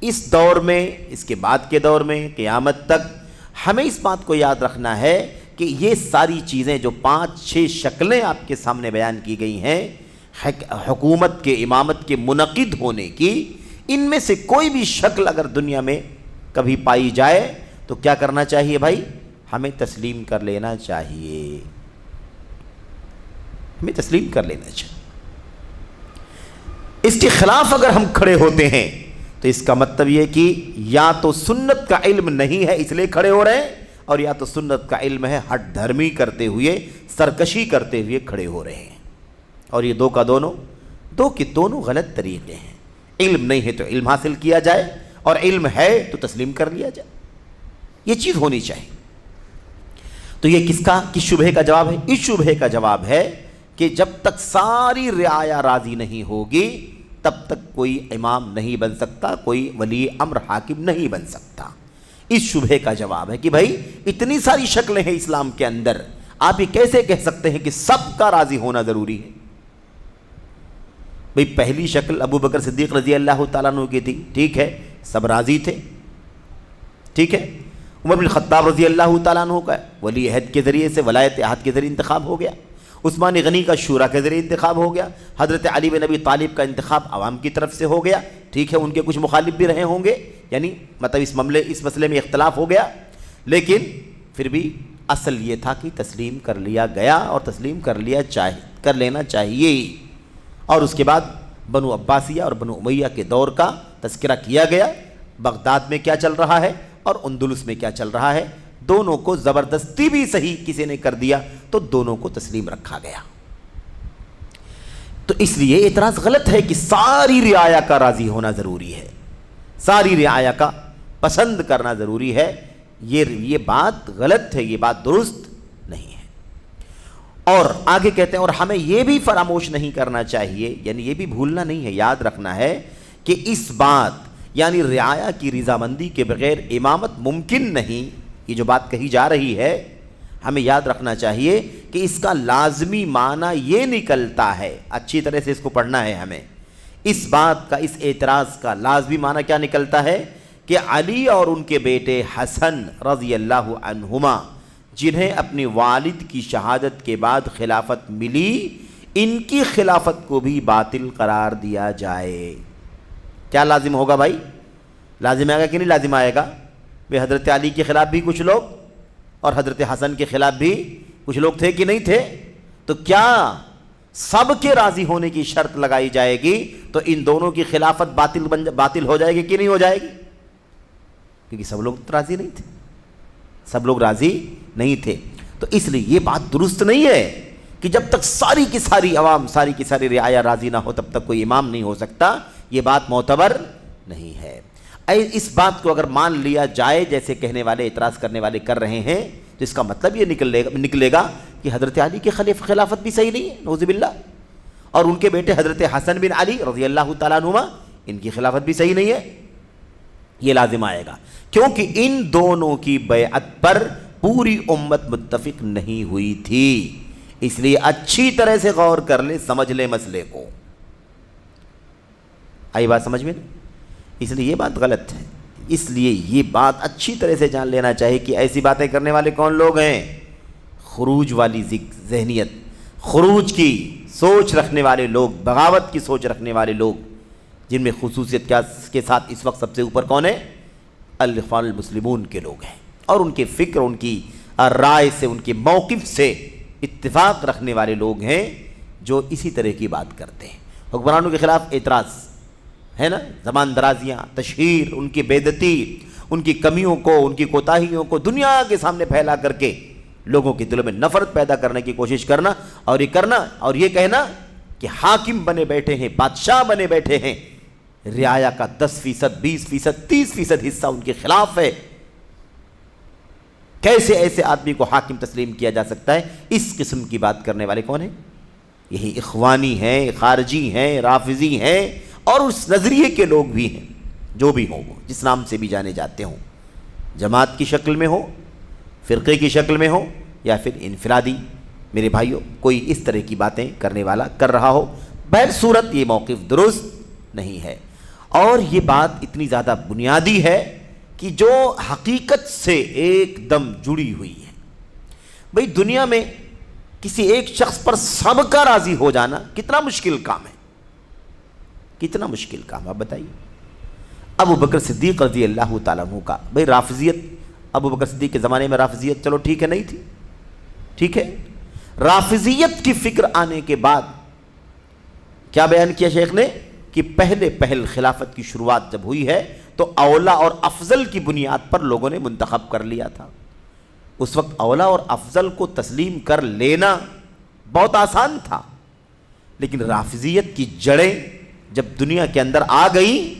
اس دور میں، اس کے بعد کے دور میں، قیامت تک ہمیں اس بات کو یاد رکھنا ہے کہ یہ ساری چیزیں جو 5-6 شکلیں آپ کے سامنے بیان کی گئی ہیں حکومت کے، امامت کے منعقد ہونے کی، ان میں سے کوئی بھی شکل اگر دنیا میں کبھی پائی جائے تو کیا کرنا چاہیے بھائی؟ ہمیں تسلیم کر لینا چاہیے، ہمیں تسلیم کر لینا چاہیے۔ اس کے خلاف اگر ہم کھڑے ہوتے ہیں تو اس کا مطلب یہ کہ یا تو سنت کا علم نہیں ہے اس لیے کھڑے ہو رہے ہیں، اور یا تو سنت کا علم ہے، ہٹ دھرمی کرتے ہوئے، سرکشی کرتے ہوئے کھڑے ہو رہے ہیں، اور یہ دو کے دونوں غلط طریقے ہیں۔ علم نہیں ہے تو علم حاصل کیا جائے، اور علم ہے تو تسلیم کر لیا جائے، یہ چیز ہونی چاہیے۔ تو یہ کس شبہے کا جواب ہے؟ اس شبہے کا جواب ہے کہ جب تک ساری رعایا راضی نہیں ہوگی تب تک کوئی امام نہیں بن سکتا، کوئی ولی امر حاکم نہیں بن سکتا۔ اس شبہے کا جواب ہے کہ بھائی اتنی ساری شکلیں ہیں اسلام کے اندر، آپ یہ کیسے کہہ سکتے ہیں کہ سب کا راضی ہونا ضروری ہے؟ بھئی پہلی شکل ابو بکر صدیق رضی اللہ تعالیٰ عنہ کی تھی، ٹھیک ہے، سب راضی تھے، ٹھیک ہے۔ عمر بن خطاب رضی اللہ تعالیٰ عنہ کا ولی عہد کے ذریعے سے، ولایت عہد کے ذریعے انتخاب ہو گیا۔ عثمان غنی کا شورا کے ذریعے انتخاب ہو گیا، حضرت علی بن ابی طالب کا انتخاب عوام کی طرف سے ہو گیا، ٹھیک ہے ان کے کچھ مخالف بھی رہے ہوں گے، یعنی مطلب اس مسئلے میں اختلاف ہو گیا، لیکن پھر بھی اصل یہ تھا کہ تسلیم کر لیا گیا اور تسلیم کر لینا چاہیے ہی۔ اور اس کے بعد بنو عباسیہ اور بنو امیہ کے دور کا تذکرہ کیا گیا، بغداد میں کیا چل رہا ہے اور اندلس میں کیا چل رہا ہے، دونوں کو زبردستی بھی صحیح کسی نے کر دیا تو دونوں کو تسلیم رکھا گیا۔ تو اس لیے اعتراض غلط ہے کہ ساری رعایا کا راضی ہونا ضروری ہے، ساری رعایا کا پسند کرنا ضروری ہے، یہ بات غلط ہے، یہ بات درست نہیں ہے۔ اور آگے کہتے ہیں اور ہمیں یہ بھی فراموش نہیں کرنا چاہیے، یعنی یہ بھی بھولنا نہیں ہے، یاد رکھنا ہے کہ اس بات یعنی رعایا کی رضامندی کے بغیر امامت ممکن نہیں، یہ جو بات کہی جا رہی ہے ہمیں یاد رکھنا چاہیے کہ اس کا لازمی معنی یہ نکلتا ہے، اچھی طرح سے اس کو پڑھنا ہے ہمیں، اس بات کا، اس اعتراض کا لازمی معنی کیا نکلتا ہے کہ علی اور ان کے بیٹے حسن رضی اللہ عنہما جنہیں اپنی والد کی شہادت کے بعد خلافت ملی، ان کی خلافت کو بھی باطل قرار دیا جائے۔ کیا لازم ہوگا بھائی؟ لازم آئے گا کہ نہیں لازم آئے گا؟ بے حضرت علی کے خلاف بھی کچھ لوگ اور حضرت حسن کے خلاف بھی کچھ لوگ تھے کہ نہیں تھے؟ تو کیا سب کے راضی ہونے کی شرط لگائی جائے گی تو ان دونوں کی خلافت باطل ہو جائے گی کہ نہیں ہو جائے گی؟ کیونکہ سب لوگ راضی نہیں تھے، سب لوگ راضی نہیں تھے، تو اس لیے یہ بات درست نہیں ہے کہ جب تک ساری کی ساری عوام، ساری کی ساری رعایا راضی نہ ہو تب تک کوئی امام نہیں ہو سکتا، یہ بات معتبر نہیں ہے۔ اس بات کو اگر مان لیا جائے جیسے کہنے والے، اعتراض کرنے والے کر رہے ہیں، تو اس کا مطلب یہ نکلے گا کہ حضرت علی کی خلافت بھی صحیح نہیں ہے، نعوذ باللہ، اور ان کے بیٹے حضرت حسن بن علی رضی اللہ تعالیٰ عنہما ان کی خلافت بھی صحیح نہیں ہے، یہ لازم آئے گا، کیونکہ ان دونوں کی بیعت پر پوری امت متفق نہیں ہوئی تھی۔ اس لیے اچھی طرح سے غور کر لے، سمجھ لے مسئلے کو، آئی بات سمجھ میں؟ اس لیے یہ بات غلط ہے، اس لیے یہ بات اچھی طرح سے جان لینا چاہیے کہ ایسی باتیں کرنے والے کون لوگ ہیں؟ خروج والی ذہنیت، خروج کی سوچ رکھنے والے لوگ، بغاوت کی سوچ رکھنے والے لوگ، جن میں خصوصیت کے ساتھ اس وقت سب سے اوپر کون ہے؟ الاخوان المسلمون کے لوگ ہیں، اور ان کے فکر، ان کی رائے سے، ان کے موقف سے اتفاق رکھنے والے لوگ ہیں جو اسی طرح کی بات کرتے ہیں۔ حکمرانوں کے خلاف اعتراض ہے نا، زبان درازیاں، تشہیر، ان کی بےعزتی، ان کی کمیوں کو، ان کی کوتاہیوں کو دنیا کے سامنے پھیلا کر کے لوگوں کے دلوں میں نفرت پیدا کرنے کی کوشش کرنا، اور یہ کہنا کہ حاکم بنے بیٹھے ہیں، بادشاہ بنے بیٹھے ہیں، رعایا کا 10%، 20%، 30% حصہ ان کے خلاف ہے، کیسے ایسے آدمی کو حاکم تسلیم کیا جا سکتا ہے؟ اس قسم کی بات کرنے والے کون ہیں؟ یہی اخوانی ہیں، خارجی ہیں، رافضی ہیں، اور اس نظریے کے لوگ بھی ہیں، جو بھی ہوں، وہ جس نام سے بھی جانے جاتے ہوں، جماعت کی شکل میں ہو، فرقے کی شکل میں ہو، یا پھر انفرادی، میرے بھائیوں کوئی اس طرح کی باتیں کرنے والا کر رہا ہو، بہر صورت یہ موقف درست نہیں ہے، اور یہ بات اتنی زیادہ بنیادی ہے کہ جو حقیقت سے ایک دم جڑی ہوئی ہے۔ بھئی دنیا میں کسی ایک شخص پر سب کا راضی ہو جانا کتنا مشکل کام ہے، کتنا مشکل کام، آپ بتائیے۔ ابو بکر صدیق رضی اللہ تعالیٰ عنہ کا، بھئی رافضیت، ابو بکر صدیق کے زمانے میں رافضیت چلو ٹھیک ہے نہیں تھی، ٹھیک ہے، رافضیت کی فکر آنے کے بعد کیا بیان کیا شیخ نے کہ پہل خلافت کی شروعات جب ہوئی ہے تو اولا اور افضل کی بنیاد پر لوگوں نے منتخب کر لیا تھا۔ اس وقت اولا اور افضل کو تسلیم کر لینا بہت آسان تھا، لیکن رافضیت کی جڑیں جب دنیا کے اندر آ گئی،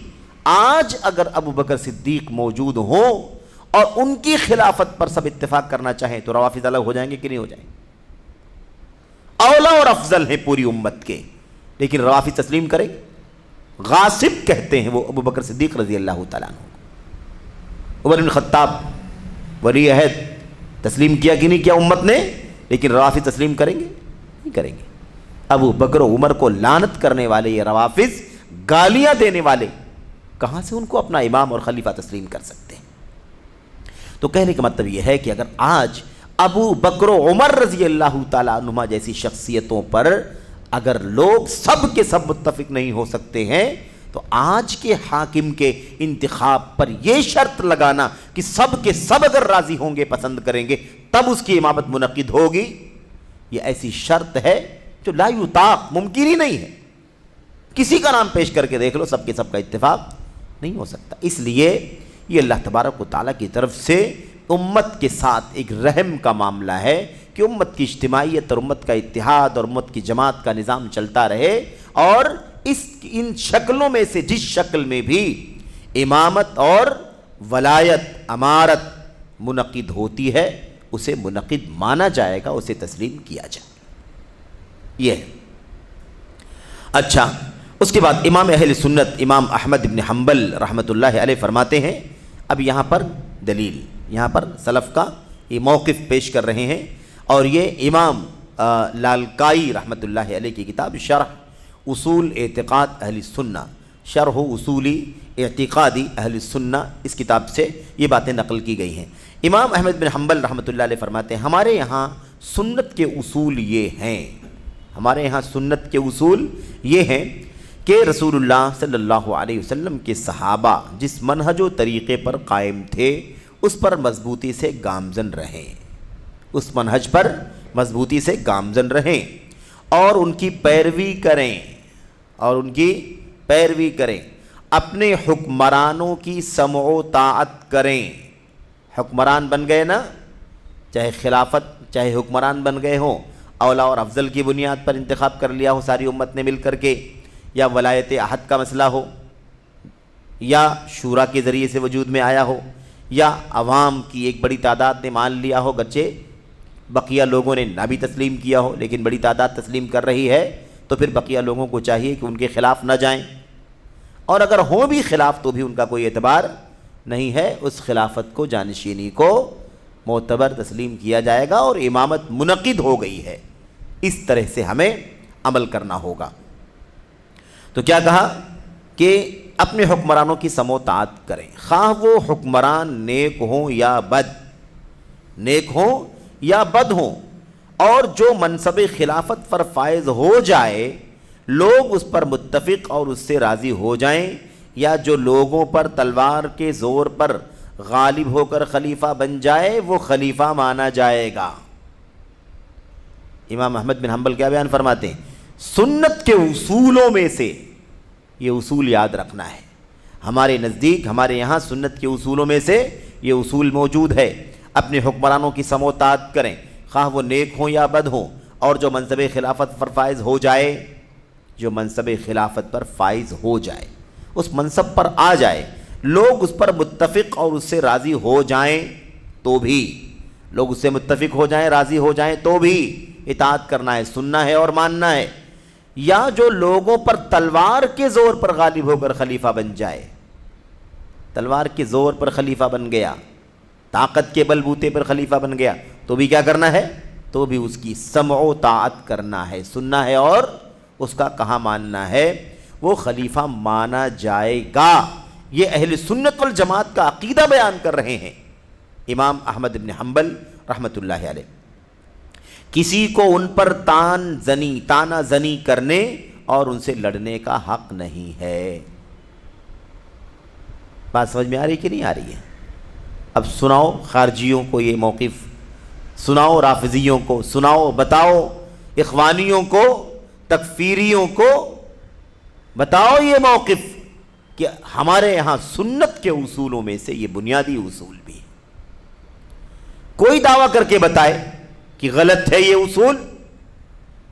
آج اگر ابو بکر صدیق موجود ہوں اور ان کی خلافت پر سب اتفاق کرنا چاہیں تو روافض الگ ہو جائیں گے کہ نہیں ہو جائیں گے؟ اولا اور افضل ہیں پوری امت کے، لیکن روافض تسلیم کریں گے؟ غاصب کہتے ہیں وہ ابو بکر صدیق رضی اللہ تعالیٰ عنہ۔ عمر بن خطاب ولی عہد تسلیم کیا کہ نہیں کیا امت نے، لیکن روافض تسلیم کریں گے؟ نہیں کریں گے۔ ابو بکر و عمر کو لعنت کرنے والے یہ روافض، گالیاں دینے والے، کہاں سے ان کو اپنا امام اور خلیفہ تسلیم کر سکتے ہیں؟ تو کہنے کا مطلب یہ ہے کہ اگر آج ابو بکر و عمر رضی اللہ تعالیٰ عنہما جیسی شخصیتوں پر اگر لوگ سب کے سب متفق نہیں ہو سکتے ہیں تو آج کے حاکم کے انتخاب پر یہ شرط لگانا کہ سب کے سب اگر راضی ہوں گے، پسند کریں گے، تب اس کی امامت منعقد ہوگی، یہ ایسی شرط ہے جو لا یطاق، ممکن ہی نہیں ہے۔ کسی کا نام پیش کر کے دیکھ لو، سب کے سب کا اتفاق نہیں ہو سکتا۔ اس لیے یہ اللہ تبارک و تعالیٰ کی طرف سے امت کے ساتھ ایک رحم کا معاملہ ہے کہ امت کی اجتماعیت اور امت کا اتحاد اور امت کی جماعت کا نظام چلتا رہے، اور ان شکلوں میں سے جس شکل میں بھی امامت اور ولایت، امارت منعقد ہوتی ہے، اسے منعقد مانا جائے گا، اسے تسلیم کیا جائے۔ یہ ہے۔ اچھا، اس کے بعد امام اہل سنت امام احمد بن حنبل رحمۃ اللہ علیہ فرماتے ہیں، اب یہاں پر دلیل، یہاں پر سلف کا یہ موقف پیش کر رہے ہیں، اور یہ امام لالکائی رحمۃ اللہ علیہ کی کتاب شرح اصول اعتقاد اہل سنہ، شرح اصولی اعتقادی اہل سنہ، اس کتاب سے یہ باتیں نقل کی گئی ہیں۔ امام احمد بن حنبل رحمۃ اللہ علیہ فرماتے ہیں، ہمارے یہاں سنت کے اصول یہ ہیں، ہمارے یہاں سنت کے اصول یہ ہیں کہ رسول اللہ صلی اللہ علیہ وسلم کے صحابہ جس منہج و طریقے پر قائم تھے اس پر مضبوطی سے گامزن رہیں، اس منہج پر مضبوطی سے گامزن رہیں اور ان کی پیروی کریں، اور ان کی پیروی کریں، اپنے حکمرانوں کی سمع و طاعت کریں۔ حکمران بن گئے نا، چاہے خلافت، چاہے حکمران بن گئے ہوں، اولا اور افضل کی بنیاد پر انتخاب کر لیا ہو ساری امت نے مل کر کے، یا ولایت عہد کا مسئلہ ہو، یا شورا کے ذریعے سے وجود میں آیا ہو، یا عوام کی ایک بڑی تعداد نے مان لیا ہو، گرچہ بقیہ لوگوں نے نہ بھی تسلیم کیا ہو لیکن بڑی تعداد تسلیم کر رہی ہے، تو پھر بقیہ لوگوں کو چاہیے کہ ان کے خلاف نہ جائیں، اور اگر ہوں بھی خلاف تو بھی ان کا کوئی اعتبار نہیں ہے، اس خلافت کو، جانشینی کو معتبر تسلیم کیا جائے گا اور امامت منعقد ہو گئی ہے۔ اس طرح سے ہمیں عمل کرنا ہوگا۔ تو کیا کہا کہ اپنے حکمرانوں کی سمع و طاعت کریں، خواہ وہ حکمران نیک ہوں یا بد، نیک ہوں یا بد ہوں، اور جو منصب خلافت پر فائز ہو جائے لوگ اس پر متفق اور اس سے راضی ہو جائیں، یا جو لوگوں پر تلوار کے زور پر غالب ہو کر خلیفہ بن جائے وہ خلیفہ مانا جائے گا۔ امام احمد بن حنبل کیا بیان فرماتے ہیں؟ سنت کے اصولوں میں سے یہ اصول یاد رکھنا ہے، ہمارے نزدیک، ہمارے یہاں سنت کے اصولوں میں سے یہ اصول موجود ہے، اپنے حکمرانوں کی سمع و طاعت کریں، خواہ وہ نیک ہوں یا بد ہوں، اور جو منصب خلافت پر فائز ہو جائے، جو منصب خلافت پر فائز ہو جائے، اس منصب پر آ جائے، لوگ اس پر متفق اور اس سے راضی ہو جائیں تو بھی، لوگ اس سے متفق ہو جائیں، راضی ہو جائیں تو بھی اطاعت کرنا ہے، سننا ہے اور ماننا ہے، یا جو لوگوں پر تلوار کے زور پر غالب ہو کر خلیفہ بن جائے، تلوار کے زور پر خلیفہ بن گیا، طاقت کے بل بوتے پر خلیفہ بن گیا، تو بھی کیا کرنا ہے؟ تو بھی اس کی سمع و طاعت کرنا ہے، سننا ہے اور اس کا کہاں ماننا ہے، وہ خلیفہ مانا جائے گا۔ یہ اہل سنت والجماعت کا عقیدہ بیان کر رہے ہیں امام احمد بن حنبل رحمۃ اللہ علیہ۔ کسی کو ان پر تانا زنی کرنے اور ان سے لڑنے کا حق نہیں ہے۔ بات سمجھ میں آ رہی کہ نہیں آ رہی ہے؟ اب سناؤ خارجیوں کو یہ موقف، سناؤ رافضیوں کو، سناؤ، بتاؤ اخوانیوں کو، تکفیریوں کو، بتاؤ یہ موقف کہ ہمارے یہاں سنت کے اصولوں میں سے یہ بنیادی اصول بھی ہے۔ کوئی دعویٰ کر کے بتائے کہ غلط ہے یہ اصول،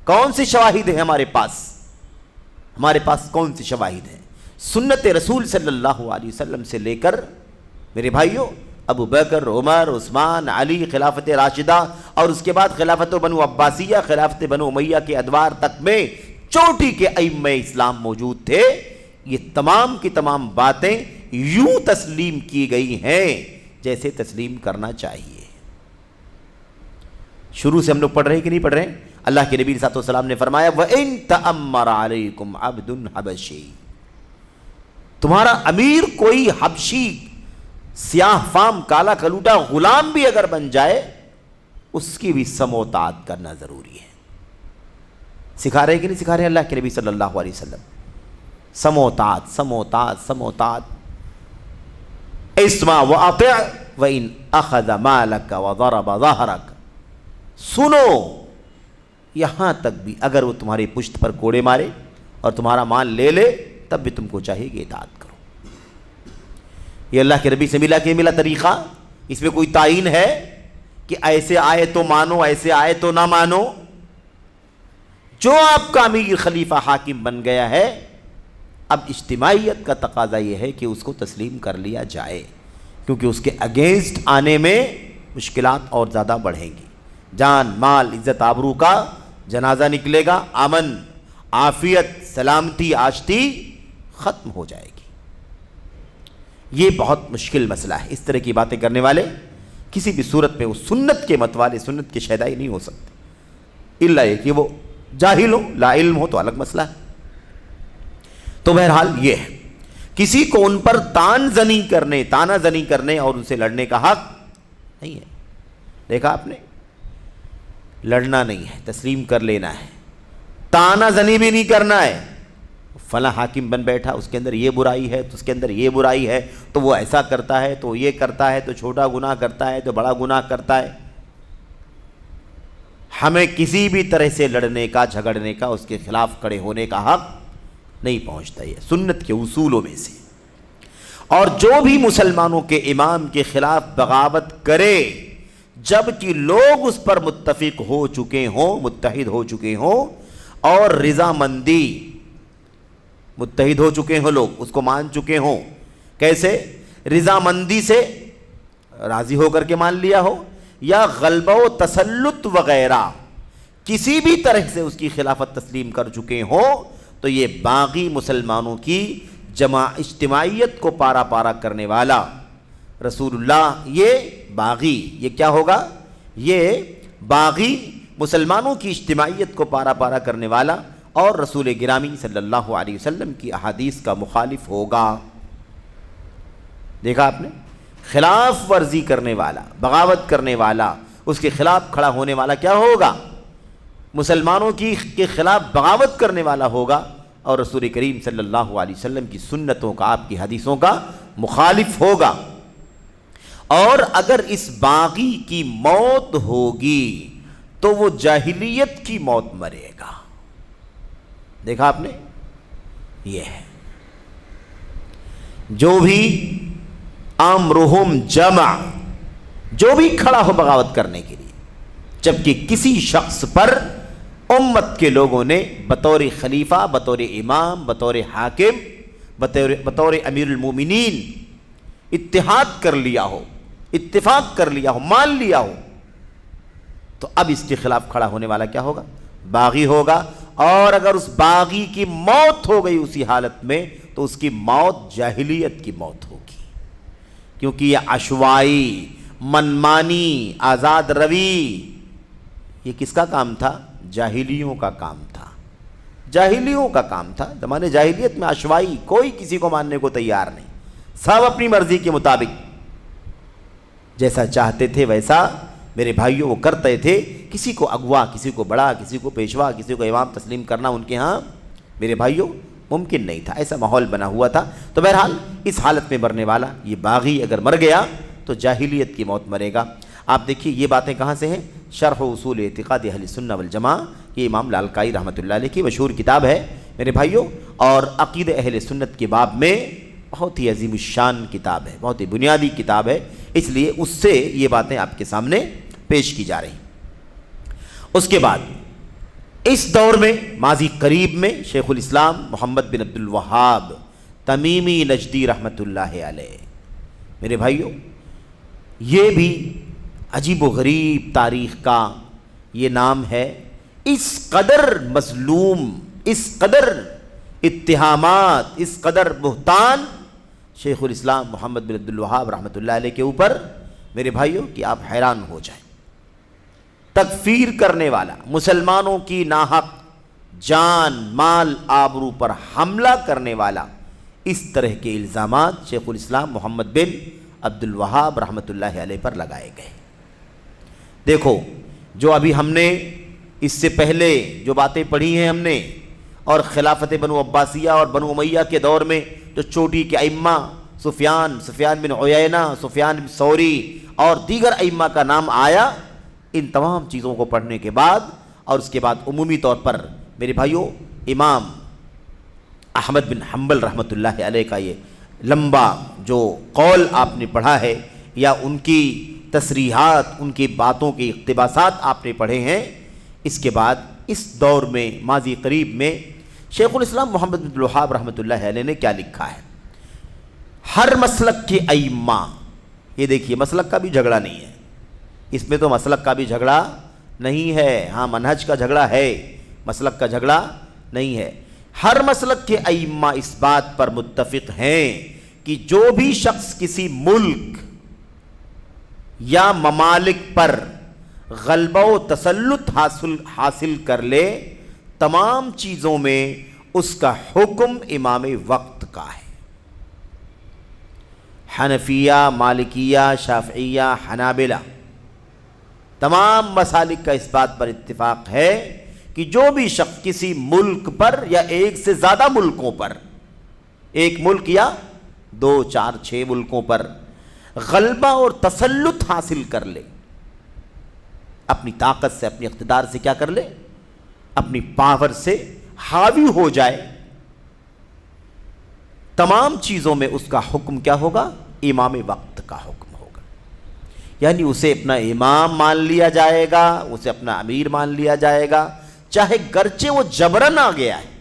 کون سی شواہد ہے ہمارے پاس؟ ہمارے پاس کون سی شواہد ہیں؟ سنت رسول صلی اللہ علیہ وسلم سے لے کر میرے بھائیوں ابو بکر، عمر، عثمان، علی، خلافت راشدہ، اور اس کے بعد خلافت بنو عباسیہ، خلافت بنو امیہ کے ادوار تک میں چوٹی کے ائمہ اسلام موجود تھے۔ یہ تمام کی تمام باتیں یوں تسلیم کی گئی ہیں جیسے تسلیم کرنا چاہیے۔ شروع سے ہم لوگ پڑھ رہے ہیں کہ نہیں پڑھ رہے ہیں؟ اللہ کے نبی صلی اللہ علیہ وسلم نے فرمایا وَإِن تَأَمَّرَ عَلَيْكُمْ عَبْدٌ حَبَشِي، تمہارا امیر کوئی حبشی، سیاہ فام، کالا کلوٹا غلام بھی اگر بن جائے، اس کی بھی سمع و طاعت کرنا ضروری ہے۔ سکھا رہے کہ نہیں سکھا رہے اللہ کے نبی صلی اللہ علیہ وسلم؟ سمع و طاعت، سمع و طاعت، سمع و طاعت۔ اسمع واطع وان اخذ مالک وضرب ظہرک، سنو یہاں تک بھی اگر وہ تمہاری پشت پر کوڑے مارے اور تمہارا مال لے لے تب بھی تم کو چاہیے کہ اطاعت کرو۔ یہ اللہ کے نبی سے ملا کہ ملا طریقہ، اس میں کوئی تعین ہے کہ ایسے آئے تو مانو ایسے آئے تو نہ مانو؟ جو آپ کا امیر خلیفہ حاکم بن گیا ہے، اب اجتماعیت کا تقاضا یہ ہے کہ اس کو تسلیم کر لیا جائے، کیونکہ اس کے اگینسٹ آنے میں مشکلات اور زیادہ بڑھیں گی۔ جان مال عزت آبرو کا جنازہ نکلے گا، امن عافیت سلامتی آشتی ختم ہو جائے گی۔ یہ بہت مشکل مسئلہ ہے۔ اس طرح کی باتیں کرنے والے کسی بھی صورت میں وہ سنت کے مت والے، سنت کے شیدائی نہیں ہو سکتے، الا یہ کہ وہ جاہل ہو، لا علم ہو تو الگ مسئلہ ہے۔ تو بہرحال یہ ہے، کسی کو ان پر تان زنی کرنے، تانا زنی کرنے اور ان سے لڑنے کا حق نہیں ہے۔ دیکھا آپ نے، لڑنا نہیں ہے، تسلیم کر لینا ہے، تانا زنی بھی نہیں کرنا ہے۔ فلاں حاکم بن بیٹھا، اس کے اندر یہ برائی ہے تو اس کے اندر یہ برائی ہے، تو وہ ایسا کرتا ہے تو یہ کرتا ہے، تو چھوٹا گناہ کرتا ہے تو بڑا گناہ کرتا ہے۔ ہمیں کسی بھی طرح سے لڑنے کا، جھگڑنے کا، اس کے خلاف کھڑے ہونے کا حق نہیں پہنچتا۔ یہ سنت کے اصولوں میں سے۔ اور جو بھی مسلمانوں کے امام کے خلاف بغاوت کرے جب کہ لوگ اس پر متفق ہو چکے ہوں، متحد ہو چکے ہوں اور رضامندی، متحد ہو چکے ہوں، لوگ اس کو مان چکے ہوں، کیسے؟ رضامندی سے راضی ہو کر کے مان لیا ہو، یا غلبہ و تسلط وغیرہ کسی بھی طرح سے اس کی خلافت تسلیم کر چکے ہوں، تو یہ باغی مسلمانوں کی اجتماعیت کو پارا پارا کرنے والا رسول اللہ، یہ باغی، یہ کیا ہوگا؟ یہ باغی مسلمانوں کی اجتماعیت کو پارا پارا کرنے والا اور رسول گرامی صلی اللہ علیہ وسلم کی احادیث کا مخالف ہوگا۔ دیکھا آپ نے، خلاف ورزی کرنے والا، بغاوت کرنے والا، اس کے خلاف کھڑا ہونے والا کیا ہوگا؟ مسلمانوں کے خلاف بغاوت کرنے والا ہوگا اور رسول کریم صلی اللہ علیہ وسلم کی سنتوں کا، آپ کی حدیثوں کا مخالف ہوگا۔ اور اگر اس باغی کی موت ہوگی تو وہ جاہلیت کی موت مرے گا۔ دیکھا آپ نے، یہ ہے جو بھی امرہم جمع، جو بھی کھڑا ہو بغاوت کرنے کے لیے، جبکہ کسی شخص پر امت کے لوگوں نے بطور خلیفہ، بطور امام، بطور حاکم، بطور امیر المومنین اتحاد کر لیا ہو، اتفاق کر لیا ہو، مان لیا ہو، تو اب اس کے خلاف کھڑا ہونے والا کیا ہوگا؟ باغی ہوگا۔ اور اگر اس باغی کی موت ہو گئی اسی حالت میں تو اس کی موت جاہلیت کی موت ہوگی، کیونکہ یہ عشوائی، منمانی، آزاد روی، یہ کس کا کام تھا؟ جاہلیوں کا کام تھا، جاہلیوں کا کام تھا۔ زمانے جاہلیت میں عشوائی، کوئی کسی کو ماننے کو تیار نہیں، سب اپنی مرضی کے مطابق جیسا چاہتے تھے ویسا میرے بھائیوں وہ کرتے تھے۔ کسی کو اغوا، کسی کو بڑا، کسی کو پیشوا، کسی کو امام تسلیم کرنا ان کے ہاں میرے بھائیوں ممکن نہیں تھا، ایسا ماحول بنا ہوا تھا۔ تو بہرحال اس حالت میں مرنے والا یہ باغی اگر مر گیا تو جاہلیت کی موت مرے گا۔ آپ دیکھیے یہ باتیں کہاں سے ہیں؟ شرح اصول اعتقاد اہل سنہ والجماعہ، یہ امام لالکائی رحمۃ اللہ علیہ کی مشہور کتاب ہے میرے بھائیوں، اور عقیدہ اہل سنت کے باب میں بہت ہی عظیم الشان کتاب ہے، بہت ہی بنیادی کتاب ہے، اس لیے اس سے یہ باتیں آپ کے سامنے پیش کی جا رہی ہیں۔ اس کے بعد اس دور میں ماضی قریب میں شیخ الاسلام محمد بن عبد الوہاب تمیمی نجدی رحمۃ اللہ علیہ، میرے بھائیوں یہ بھی عجیب و غریب تاریخ کا یہ نام ہے۔ اس قدر مظلوم، اس قدر اتہامات، اس قدر بہتان شیخ الاسلام محمد بن عبد الوہاب رحمۃ اللہ علیہ کے اوپر میرے بھائیوں کہ آپ حیران ہو جائیں۔ تکفیر کرنے والا، مسلمانوں کی ناحق جان مال آبرو پر حملہ کرنے والا، اس طرح کے الزامات شیخ الاسلام محمد بن عبد الوہاب رحمۃ اللہ علیہ پر لگائے گئے۔ دیکھو جو ابھی ہم نے اس سے پہلے جو باتیں پڑھی ہیں ہم نے، اور خلافت بنو عباسیہ اور بنو امیہ کے دور میں جو چوٹی کے ائمہ سفیان بن عیینہ، سفیان بن ثوری اور دیگر ائمہ کا نام آیا، ان تمام چیزوں کو پڑھنے کے بعد اور اس کے بعد عمومی طور پر میرے بھائیوں امام احمد بن حنبل رحمۃ اللہ علیہ کا یہ لمبا جو قول آپ نے پڑھا ہے یا ان کی تصریحات، ان کی باتوں کے اقتباسات آپ نے پڑھے ہیں، اس کے بعد اس دور میں ماضی قریب میں شیخ الاسلام محمد بن عبد الوہاب رحمۃ اللہ علیہ نے کیا لکھا ہے؟ ہر مسلک کے ائمہ، یہ دیکھیے مسلک کا بھی جھگڑا نہیں ہے، اس میں تو مسلک کا بھی جھگڑا نہیں ہے، ہاں منہج کا جھگڑا ہے، مسلک کا جھگڑا نہیں ہے۔ ہر مسلک کے ائمہ اس بات پر متفق ہیں کہ جو بھی شخص کسی ملک یا ممالک پر غلبہ و تسلط حاصل کر لے، تمام چیزوں میں اس کا حکم امام وقت کا ہے۔ حنفیہ، مالکیہ، شافعیہ، حنابلہ، تمام مسالک کا اس بات پر اتفاق ہے کہ جو بھی شخص کسی ملک پر یا ایک سے زیادہ ملکوں پر، ایک ملک یا 2، 4، 6 ملکوں پر غلبہ اور تسلط حاصل کر لے، اپنی طاقت سے، اپنی اقتدار سے کیا کر لے، اپنی پاور سے حاوی ہو جائے، تمام چیزوں میں اس کا حکم کیا ہوگا؟ امام وقت کا حکم ہوگا۔ یعنی اسے اپنا امام مان لیا جائے گا، اسے اپنا امیر مان لیا جائے گا، چاہے گرچہ وہ جبرن آ گیا ہے،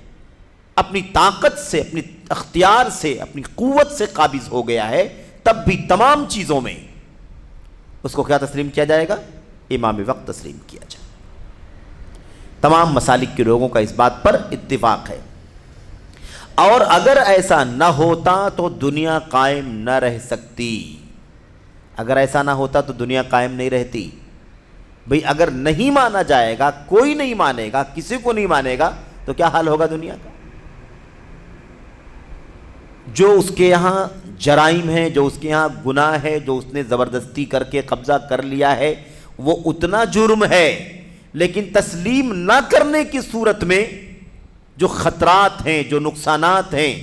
اپنی طاقت سے، اپنی اختیار سے، اپنی قوت سے قابض ہو گیا ہے، تب بھی تمام چیزوں میں اس کو کیا تسلیم کیا جائے گا؟ امام وقت تسلیم کیا جائے۔ تمام مسالک کے لوگوں کا اس بات پر اتفاق ہے، اور اگر ایسا نہ ہوتا تو دنیا قائم نہ رہ سکتی۔ اگر ایسا نہ ہوتا تو دنیا قائم نہیں رہتی۔ بھئی اگر نہیں مانا جائے گا، کوئی نہیں مانے گا، کسی کو نہیں مانے گا، تو کیا حال ہوگا دنیا کا؟ جو اس کے یہاں جرائم ہیں، جو اس کے یہاں گناہ ہے، جو اس نے زبردستی کر کے قبضہ کر لیا ہے، وہ اتنا جرم ہے، لیکن تسلیم نہ کرنے کی صورت میں جو خطرات ہیں، جو نقصانات ہیں،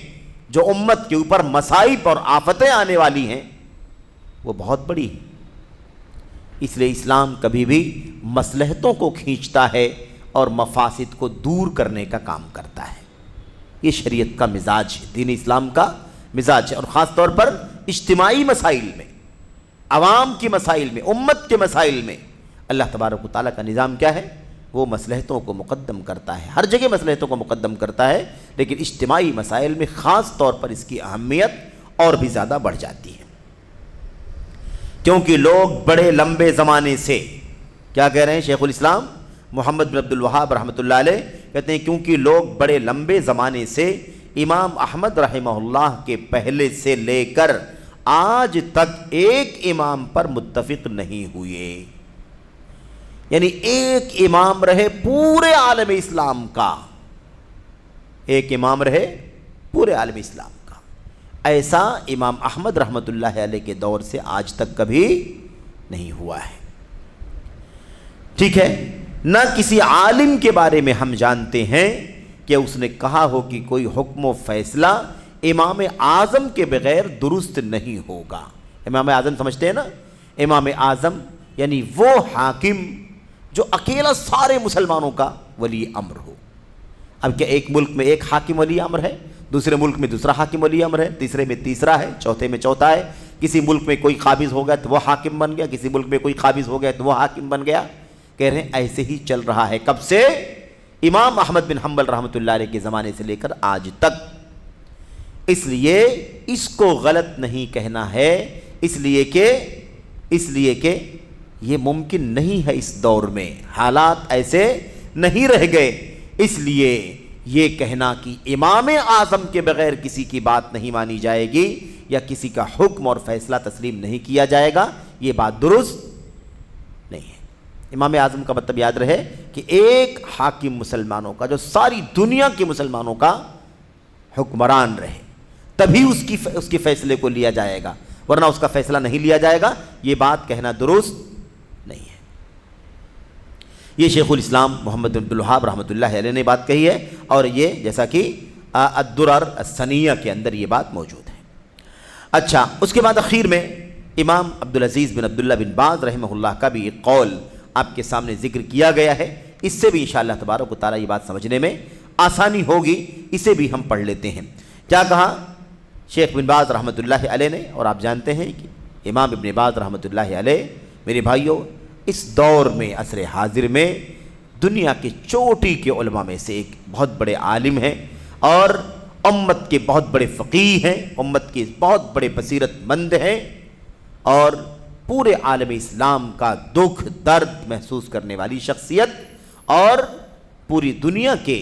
جو امت کے اوپر مصائب اور آفتیں آنے والی ہیں، وہ بہت بڑی ہیں۔ اس لیے اسلام کبھی بھی مصلحتوں کو کھینچتا ہے اور مفاسد کو دور کرنے کا کام کرتا ہے۔ یہ شریعت کا مزاج ہے، دین اسلام کا مزاج ہے، اور خاص طور پر اجتماعی مسائل میں، عوام کی مسائل میں، امت کے مسائل میں اللہ تبارک و تعالیٰ کا نظام کیا ہے؟ وہ مصلحتوں کو مقدم کرتا ہے، ہر جگہ مصلحتوں کو مقدم کرتا ہے، لیکن اجتماعی مسائل میں خاص طور پر اس کی اہمیت اور بھی زیادہ بڑھ جاتی ہے، کیونکہ لوگ بڑے لمبے زمانے سے کیا کہہ رہے ہیں شیخ الاسلام محمد بن عبد الوہاب رحمۃ اللہ علیہ کہتے ہیں کیونکہ لوگ بڑے لمبے زمانے سے امام احمد رحمہ اللہ کے پہلے سے لے کر آج تک ایک امام پر متفق نہیں ہوئے، یعنی ایک امام رہے پورے عالم اسلام کا، ایک امام رہے پورے عالم اسلام کا، ایسا امام احمد رحمۃ اللہ علیہ کے دور سے آج تک کبھی نہیں ہوا ہے۔ ٹھیک ہے، نہ کسی عالم کے بارے میں ہم جانتے ہیں کہ اس نے کہا ہو کہ کوئی حکم و فیصلہ امام اعظم کے بغیر درست نہیں ہوگا۔ امام اعظم سمجھتے ہیں نا، امام اعظم یعنی وہ حاکم جو اکیلا سارے مسلمانوں کا ولی امر ہو۔ اب کیا ایک ملک میں ایک حاکم ولی امر ہے، دوسرے ملک میں دوسرا حاکم ولی امر ہے، تیسرے میں تیسرا ہے، چوتھے میں چوتھا ہے، کسی ملک میں کوئی قابض ہو گیا تو وہ حاکم بن گیا، کسی ملک میں کوئی قابض ہو گیا تو وہ حاکم بن گیا۔ کہہ رہے ہیں ایسے ہی چل رہا ہے، کب سے؟ امام احمد بن حنبل رحمۃ اللہ علیہ کے زمانے سے لے کر آج تک۔ اس لیے اس کو غلط نہیں کہنا ہے، اس لیے کہ یہ ممکن نہیں ہے، اس دور میں حالات ایسے نہیں رہ گئے، اس لیے یہ کہنا کہ امام اعظم کے بغیر کسی کی بات نہیں مانی جائے گی یا کسی کا حکم اور فیصلہ تسلیم نہیں کیا جائے گا، یہ بات درست نہیں ہے۔ امام اعظم کا مطلب یاد رہے کہ ایک حاکم مسلمانوں کا جو ساری دنیا کے مسلمانوں کا حکمران رہے، تبھی اس کی فیصلے کو لیا جائے گا، ورنہ اس کا فیصلہ نہیں لیا جائے گا، یہ بات کہنا درست نہیں ہے۔ یہ شیخ الاسلام محمد بن عبد الوہاب رحمۃ اللہ علیہ نے بات کہی ہے، اور یہ جیسا کہ الدرر الثنیہ کے اندر یہ بات موجود ہے۔ اچھا، اس کے بعد اخیر میں امام عبدالعزیز بن عبداللہ بن باز رحمہ اللہ کا بھی ایک قول آپ کے سامنے ذکر کیا گیا ہے، اس سے بھی انشاءاللہ تبارک و تعالیٰ یہ بات سمجھنے میں آسانی ہوگی، اسے بھی ہم پڑھ لیتے ہیں۔ کیا کہا شیخ بن باز رحمۃ اللہ علیہ نے؟ اور آپ جانتے ہیں کہ امام ابن باز رحمۃ اللہ علیہ میرے بھائیوں اس دور میں عصر حاضر میں دنیا کے چوٹی کے علماء میں سے ایک بہت بڑے عالم ہیں، اور امت کے بہت بڑے فقیہ ہیں، امت کے بہت بڑے بصیرت مند ہیں، اور پورے عالم اسلام کا دکھ درد محسوس کرنے والی شخصیت، اور پوری دنیا کے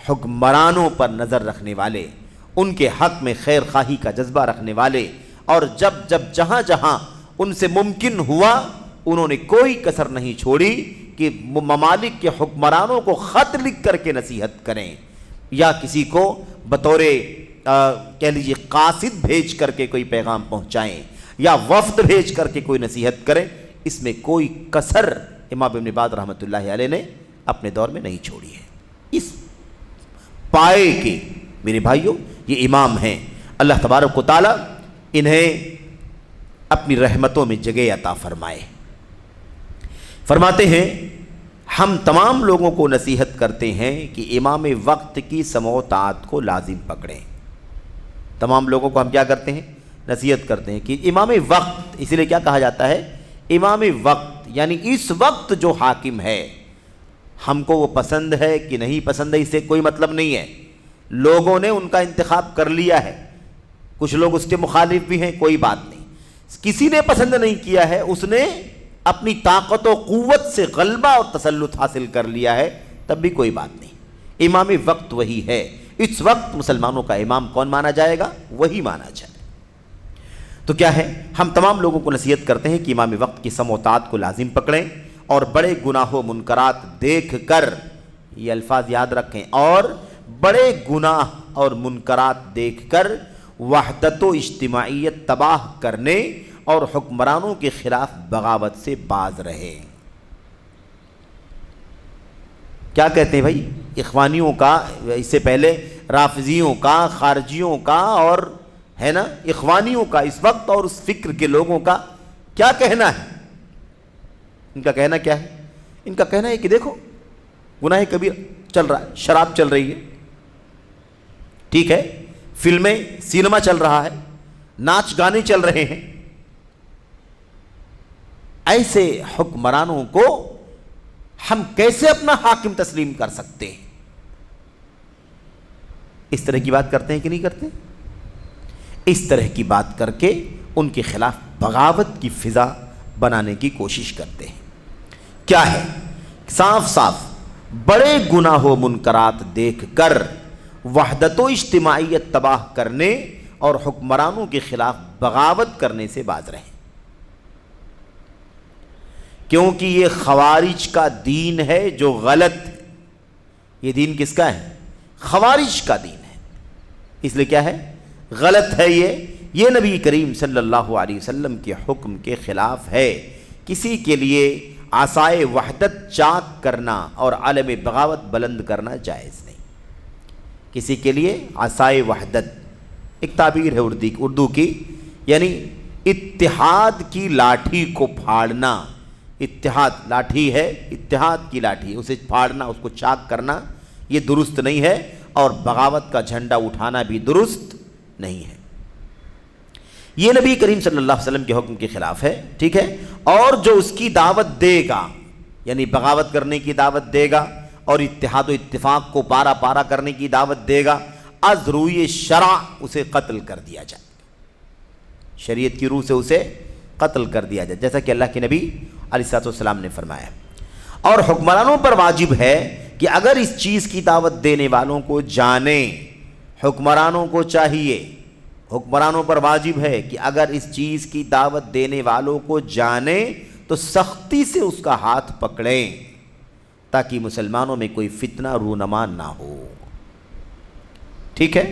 حکمرانوں پر نظر رکھنے والے، ان کے حق میں خیر خواہی کا جذبہ رکھنے والے، اور جب جہاں جہاں ان سے ممکن ہوا انہوں نے کوئی کسر نہیں چھوڑی کہ ممالک کے حکمرانوں کو خط لکھ کر کے نصیحت کریں، یا کسی کو بطور کہہ لیجیے قاصد بھیج کر کے کوئی پیغام پہنچائیں، یا وفد بھیج کر کے کوئی نصیحت کریں۔ اس میں کوئی کسر امام ابن باز رحمۃ اللہ علیہ نے اپنے دور میں نہیں چھوڑی ہے۔ اس پائے کے میرے بھائیوں یہ امام ہیں، اللہ تبارک و تعالیٰ انہیں اپنی رحمتوں میں جگہ عطا فرمائے۔ فرماتے ہیں ہم تمام لوگوں کو نصیحت کرتے ہیں کہ امام وقت کی سمع و طاعت کو لازم پکڑیں۔ تمام لوگوں کو ہم کیا کرتے ہیں؟ نصیحت کرتے ہیں کہ امام وقت، اسی لیے کیا کہا جاتا ہے؟ امام وقت، یعنی اس وقت جو حاکم ہے، ہم کو وہ پسند ہے کہ نہیں پسند ہے اس سے کوئی مطلب نہیں ہے، لوگوں نے ان کا انتخاب کر لیا ہے، کچھ لوگ اس کے مخالف بھی ہیں، کوئی بات نہیں، کسی نے پسند نہیں کیا ہے، اس نے اپنی طاقت و قوت سے غلبہ اور تسلط حاصل کر لیا ہے، تب بھی کوئی بات نہیں۔ امام وقت وہی ہے، اس وقت مسلمانوں کا امام کون مانا جائے گا؟ وہی مانا جائے۔ تو کیا ہے؟ ہم تمام لوگوں کو نصیحت کرتے ہیں کہ امام وقت کی سمع و طاعت کو لازم پکڑیں، اور بڑے گناہ و منکرات دیکھ کر، یہ الفاظ یاد رکھیں، اور بڑے گناہ اور منکرات دیکھ کر وحدت و اجتماعیت تباہ کرنے اور حکمرانوں کے خلاف بغاوت سے باز رہے۔ کیا کہتے ہیں بھائی؟ اخوانیوں کا، اس سے پہلے رافضیوں کا، خارجیوں کا، اور ہے نا اخوانیوں کا اس وقت، اور اس فکر کے لوگوں کا کیا کہنا ہے؟ ان کا کہنا کیا ہے؟ ان کا کہنا ہے کہ دیکھو گناہ کبیر چل رہا ہے، شراب چل رہی ہے، ٹھیک ہے، فلمیں، سینما چل رہا ہے، ناچ گانے چل رہے ہیں، ایسے حکمرانوں کو ہم کیسے اپنا حاکم تسلیم کر سکتے ہیں؟ اس طرح کی بات کرتے ہیں کہ نہیں کرتے؟ اس طرح کی بات کر کے ان کے خلاف بغاوت کی فضا بنانے کی کوشش کرتے ہیں۔ کیا ہے؟ صاف صاف بڑے گناہ و منکرات دیکھ کر وحدت و اجتماعیت تباہ کرنے اور حکمرانوں کے خلاف بغاوت کرنے سے باز رہیں، کیونکہ یہ خوارج کا دین ہے جو غلط ہے۔ یہ دین کس کا ہے؟ خوارج کا دین ہے۔ اس لیے کیا ہے؟ غلط ہے۔ یہ نبی کریم صلی اللہ علیہ وسلم کے حکم کے خلاف ہے۔ کسی کے لیے عصائے وحدت چاک کرنا اور علم بغاوت بلند کرنا جائز نہیں۔ کسی کے لیے عصائے وحدت ایک تعبیر ہے اردو کی، یعنی اتحاد کی لاٹھی کو پھاڑنا۔ اتحاد لاٹھی ہے، اتحاد کی لاٹھی، اسے پھاڑنا، اس کو چاک کرنا، یہ درست نہیں ہے، اور بغاوت کا جھنڈا اٹھانا بھی درست نہیں ہے۔ یہ نبی کریم صلی اللہ علیہ وسلم کے حکم کے خلاف ہے، ٹھیک ہے۔ اور جو اس کی دعوت دے گا، یعنی بغاوت کرنے کی دعوت دے گا اور اتحاد و اتفاق کو پارا پارا کرنے کی دعوت دے گا، از روئے شرع اسے قتل کر دیا جائے، شریعت کی روح سے اسے قتل کر دیا جائے، جیسا کہ اللہ کے نبی علیہ السلام نے فرمایا۔ اور حکمرانوں پر واجب ہے کہ اگر اس چیز کی دعوت دینے والوں کو جانیں، حکمرانوں کو چاہیے، حکمرانوں پر واجب ہے کہ اگر اس چیز کی دعوت دینے والوں کو جانیں تو سختی سے اس کا ہاتھ پکڑیں، تاکہ مسلمانوں میں کوئی فتنہ رونما نہ ہو، ٹھیک ہے۔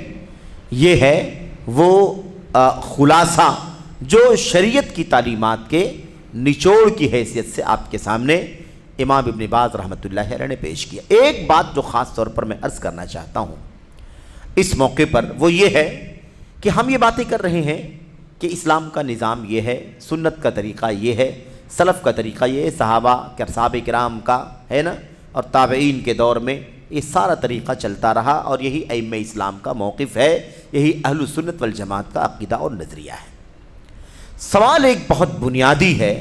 یہ ہے وہ خلاصہ جو شریعت کی تعلیمات کے نچوڑ کی حیثیت سے آپ کے سامنے امام ابن باز رحمۃ اللہ علیہ نے پیش کیا۔ ایک بات جو خاص طور پر میں عرض کرنا چاہتا ہوں اس موقع پر وہ یہ ہے کہ ہم یہ باتیں کر رہے ہیں کہ اسلام کا نظام یہ ہے، سنت کا طریقہ یہ ہے، سلف کا طریقہ یہ ہے، صحابہ کرام کا ہے نا، اور تابعین کے دور میں یہ سارا طریقہ چلتا رہا، اور یہی ائمہ اسلام کا موقف ہے، یہی اہل سنت والجماعت کا عقیدہ اور نظریہ ہے۔ سوال ایک بہت بنیادی ہے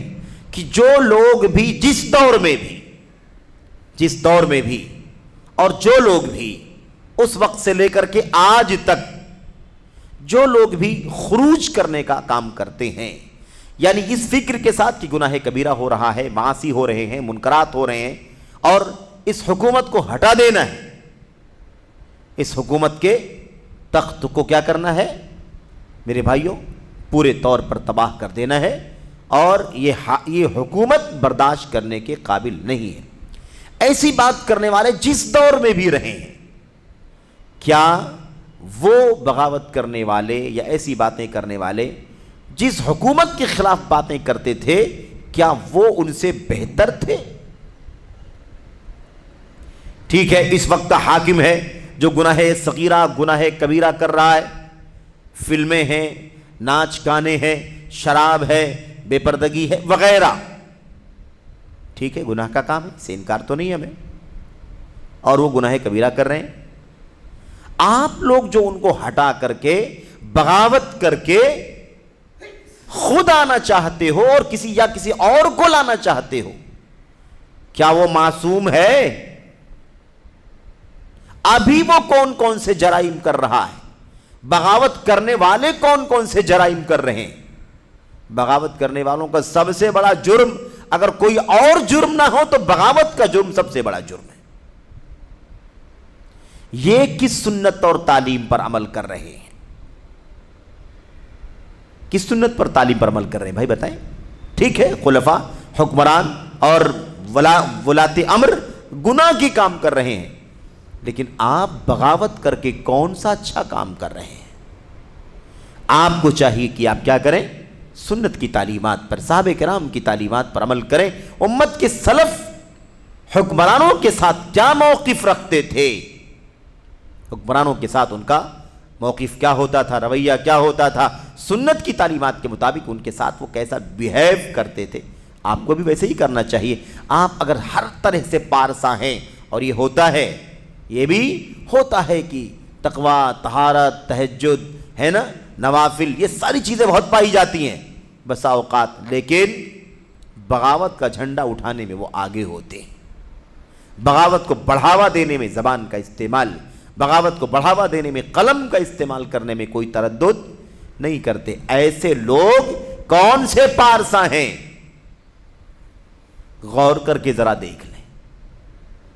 کہ جو لوگ بھی جس دور میں بھی اور جو لوگ بھی اس وقت سے لے کر کے آج تک جو لوگ بھی خروج کرنے کا کام کرتے ہیں، یعنی اس فکر کے ساتھ کہ گناہ کبیرہ ہو رہا ہے، معاصی ہو رہے ہیں، منکرات ہو رہے ہیں، اور اس حکومت کو ہٹا دینا ہے، اس حکومت کے تخت کو کیا کرنا ہے میرے بھائیوں، پورے طور پر تباہ کر دینا ہے، اور یہ حکومت برداشت کرنے کے قابل نہیں ہے۔ ایسی بات کرنے والے جس دور میں بھی رہے ہیں، کیا وہ بغاوت کرنے والے یا ایسی باتیں کرنے والے جس حکومت کے خلاف باتیں کرتے تھے، کیا وہ ان سے بہتر تھے؟ ٹھیک ہے، اس وقت کا حاکم ہے جو گناہ صغیرہ گناہ کبیرہ کر رہا ہے، فلمیں ہیں، ناچ گانے ہیں، شراب ہے، بے پردگی ہے وغیرہ، ٹھیک ہے، گناہ کا کام ہے، اس سے انکار تو نہیں ہمیں، اور وہ گناہ کبیرہ کر رہے ہیں۔ آپ لوگ جو ان کو ہٹا کر کے بغاوت کر کے خود آنا چاہتے ہو اور کسی اور کو لانا چاہتے ہو، کیا وہ معصوم ہے؟ ابھی وہ کون کون سے جرائم کر رہا ہے؟ بغاوت کرنے والے کون کون سے جرائم کر رہے ہیں؟ بغاوت کرنے والوں کا سب سے بڑا جرم، اگر کوئی اور جرم نہ ہو تو بغاوت کا جرم سب سے بڑا جرم ہے۔ یہ کس سنت اور تعلیم پر عمل کر رہے ہیں؟ کس سنت پر تعلیم پر عمل کر رہے ہیں بھائی بتائیں؟ ٹھیک ہے، خلفاء، حکمران اور ولاۃ امر گناہ کی کام کر رہے ہیں، لیکن آپ بغاوت کر کے کون سا اچھا کام کر رہے ہیں؟ آپ کو چاہیے کہ آپ کیا کریں؟ سنت کی تعلیمات پر، صحابہ کرام کی تعلیمات پر عمل کریں۔ امت کے سلف حکمرانوں کے ساتھ کیا موقف رکھتے تھے، حکمرانوں کے ساتھ ان کا موقف کیا ہوتا تھا، رویہ کیا ہوتا تھا، سنت کی تعلیمات کے مطابق ان کے ساتھ وہ کیسا بیہیو کرتے تھے، آپ کو بھی ویسے ہی کرنا چاہیے۔ آپ اگر ہر طرح سے پارسا ہیں، اور یہ ہوتا ہے، یہ بھی ہوتا ہے کہ تقوی، طہارت، تہجد ہے نا، نوافل، یہ ساری چیزیں بہت پائی جاتی ہیں بسا اوقات، لیکن بغاوت کا جھنڈا اٹھانے میں وہ آگے ہوتے ہیں، بغاوت کو بڑھاوا دینے میں زبان کا استعمال، بغاوت کو بڑھاوا دینے میں قلم کا استعمال کرنے میں کوئی تردد نہیں کرتے۔ ایسے لوگ کون سے پارسا ہیں، غور کر کے ذرا دیکھ لیں۔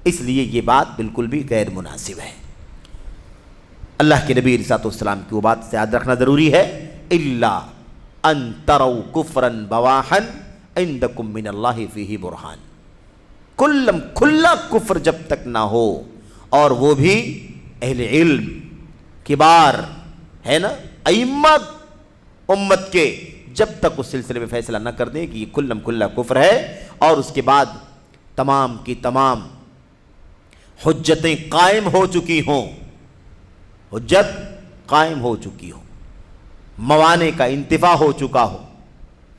اس لیے یہ بات بالکل بھی غیر مناسب ہے۔ اللہ کے نبی علیہ السلام کی وہ بات سے یاد رکھنا ضروری ہے، الا ان تروا کفرا بواحا عندکم من اللہ فیہ برہان، کھلا کفر جب تک نہ ہو، اور وہ بھی اہل علم کبار ہے نا، ائمہ امت کے، جب تک اس سلسلے میں فیصلہ نہ کر دیں کہ یہ کھلا کفر ہے، اور اس کے بعد تمام کی تمام حجتیں قائم ہو چکی ہوں، حجت قائم ہو چکی ہو، موانع کا انتفاع ہو چکا ہو،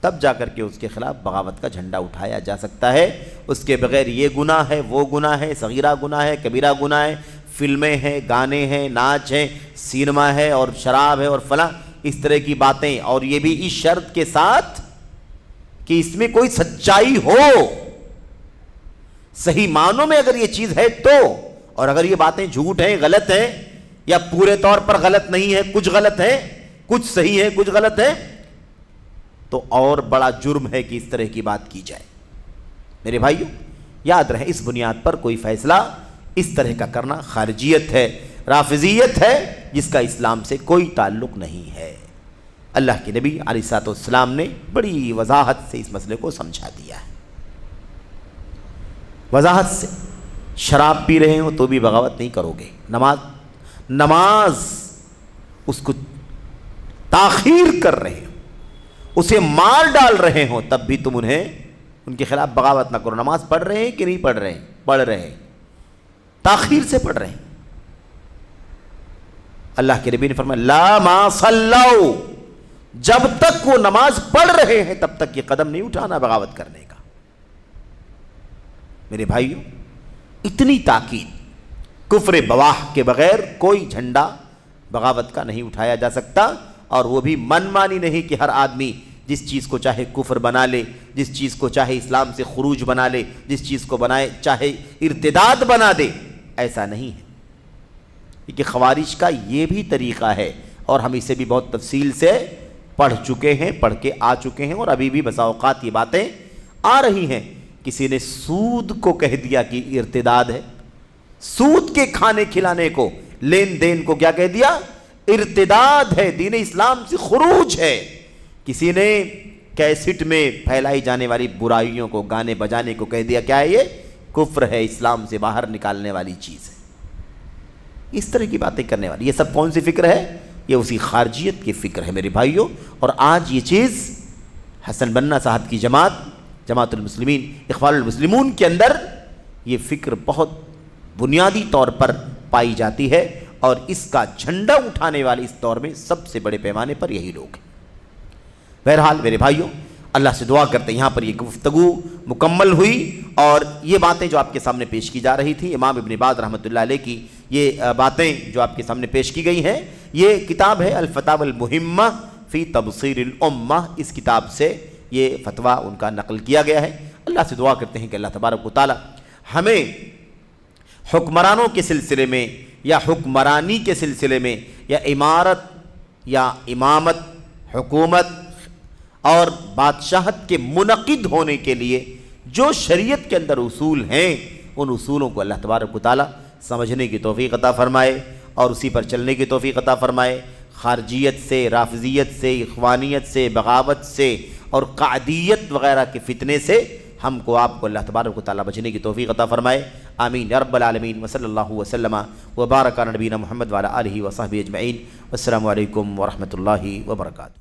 تب جا کر کے اس کے خلاف بغاوت کا جھنڈا اٹھایا جا سکتا ہے۔ اس کے بغیر یہ گناہ ہے، وہ گناہ ہے، صغیرہ گناہ ہے، کبیرہ گناہ ہے، فلمیں ہیں، گانے ہیں، ناچ ہیں، سینما ہے اور شراب ہے اور فلاں، اس طرح کی باتیں، اور یہ بھی اس شرط کے ساتھ کہ اس میں کوئی سچائی ہو، صحیح معنوں میں اگر یہ چیز ہے تو، اور اگر یہ باتیں جھوٹ ہیں، غلط ہیں، یا پورے طور پر غلط نہیں ہے، کچھ غلط ہے، کچھ صحیح ہے، کچھ غلط ہے، تو اور بڑا جرم ہے کہ اس طرح کی بات کی جائے۔ میرے بھائیو یاد رہے، اس بنیاد پر کوئی فیصلہ اس طرح کا کرنا خارجیت ہے، رافضیت ہے، جس کا اسلام سے کوئی تعلق نہیں ہے۔ اللہ کے نبی علیہ السلام نے بڑی وضاحت سے اس مسئلے کو سمجھا دیا ہے، وضاحت سے۔ شراب پی رہے ہو تو بھی بغاوت نہیں کرو گے، نماز اس کو تاخیر کر رہے ہو، اسے مار ڈال رہے ہو، تب بھی تم انہیں ان کے خلاف بغاوت نہ کرو. نماز پڑھ رہے ہیں کہ نہیں پڑھ رہے ہیں؟ پڑھ رہے ہیں, تاخیر سے پڑھ رہے ہیں. اللہ کے نبی نے فرمایا لا ما صلوا, جب تک وہ نماز پڑھ رہے ہیں تب تک یہ قدم نہیں اٹھانا بغاوت کرنے کا. میرے بھائیوں, اتنی تاکید, کفر بواہ کے بغیر کوئی جھنڈا بغاوت کا نہیں اٹھایا جا سکتا, اور وہ بھی من مانی نہیں کہ ہر آدمی جس چیز کو چاہے کفر بنا لے, جس چیز کو چاہے اسلام سے خروج بنا لے, جس چیز کو بنائے چاہے ارتداد بنا دے. ایسا نہیں ہے, کیونکہ خوارج کا یہ بھی طریقہ ہے, اور ہم اسے بھی بہت تفصیل سے پڑھ چکے ہیں, پڑھ کے آ چکے ہیں, اور ابھی بھی بسا اوقات یہ باتیں آ رہی ہیں. کسی نے سود کو کہہ دیا کہ ارتداد ہے, سود کے کھانے کھلانے کو, لین دین کو کیا کہہ دیا؟ ارتداد ہے, دین اسلام سے خروج ہے. کسی نے کیسٹ میں پھیلائی جانے والی برائیوں کو, گانے بجانے کو کہہ دیا کیا ہے؟ یہ کفر ہے, اسلام سے باہر نکالنے والی چیز ہے. اس طرح کی باتیں کرنے والی, یہ سب کون سی فکر ہے؟ یہ اسی خارجیت کی فکر ہے میرے بھائیوں. اور آج یہ چیز حسن بنا صاحب کی جماعت المسلمین, اخوان المسلمون کے اندر یہ فکر بہت بنیادی طور پر پائی جاتی ہے, اور اس کا جھنڈا اٹھانے والے اس دور میں سب سے بڑے پیمانے پر یہی لوگ ہیں. بہرحال میرے بھائیوں, اللہ سے دعا کرتے ہیں, یہاں پر یہ گفتگو مکمل ہوئی, اور یہ باتیں جو آپ کے سامنے پیش کی جا رہی تھی, امام ابن باز رحمۃ اللہ علیہ کی یہ باتیں جو آپ کے سامنے پیش کی گئی ہیں, یہ کتاب ہے الفتاوی المہمہ فی تبصیر الامہ, اس کتاب سے یہ فتویٰ ان کا نقل کیا گیا ہے. اللہ سے دعا کرتے ہیں کہ اللہ تبارک و تعالی ہمیں حکمرانوں کے سلسلے میں, یا حکمرانی کے سلسلے میں, یا امارت یا امامت, حکومت اور بادشاہت کے منعقد ہونے کے لیے جو شریعت کے اندر اصول ہیں, ان اصولوں کو اللہ تبارک و تعالی سمجھنے کی توفیق عطا فرمائے, اور اسی پر چلنے کی توفیق عطا فرمائے. خارجیت سے, رافضیت سے, اخوانیت سے, بغاوت سے اور قعدیت وغیرہ کے فتنے سے ہم کو آپ کو اللہ تبارک و تعالی بچنے کی توفیق عطا فرمائے. آمین یا رب العالمین. وصلی اللہ وسلم وبارک علی نبینا محمد وعلی آلہ وصحبہ اجمعین. السلام علیکم ورحمۃ اللہ وبرکاتہ.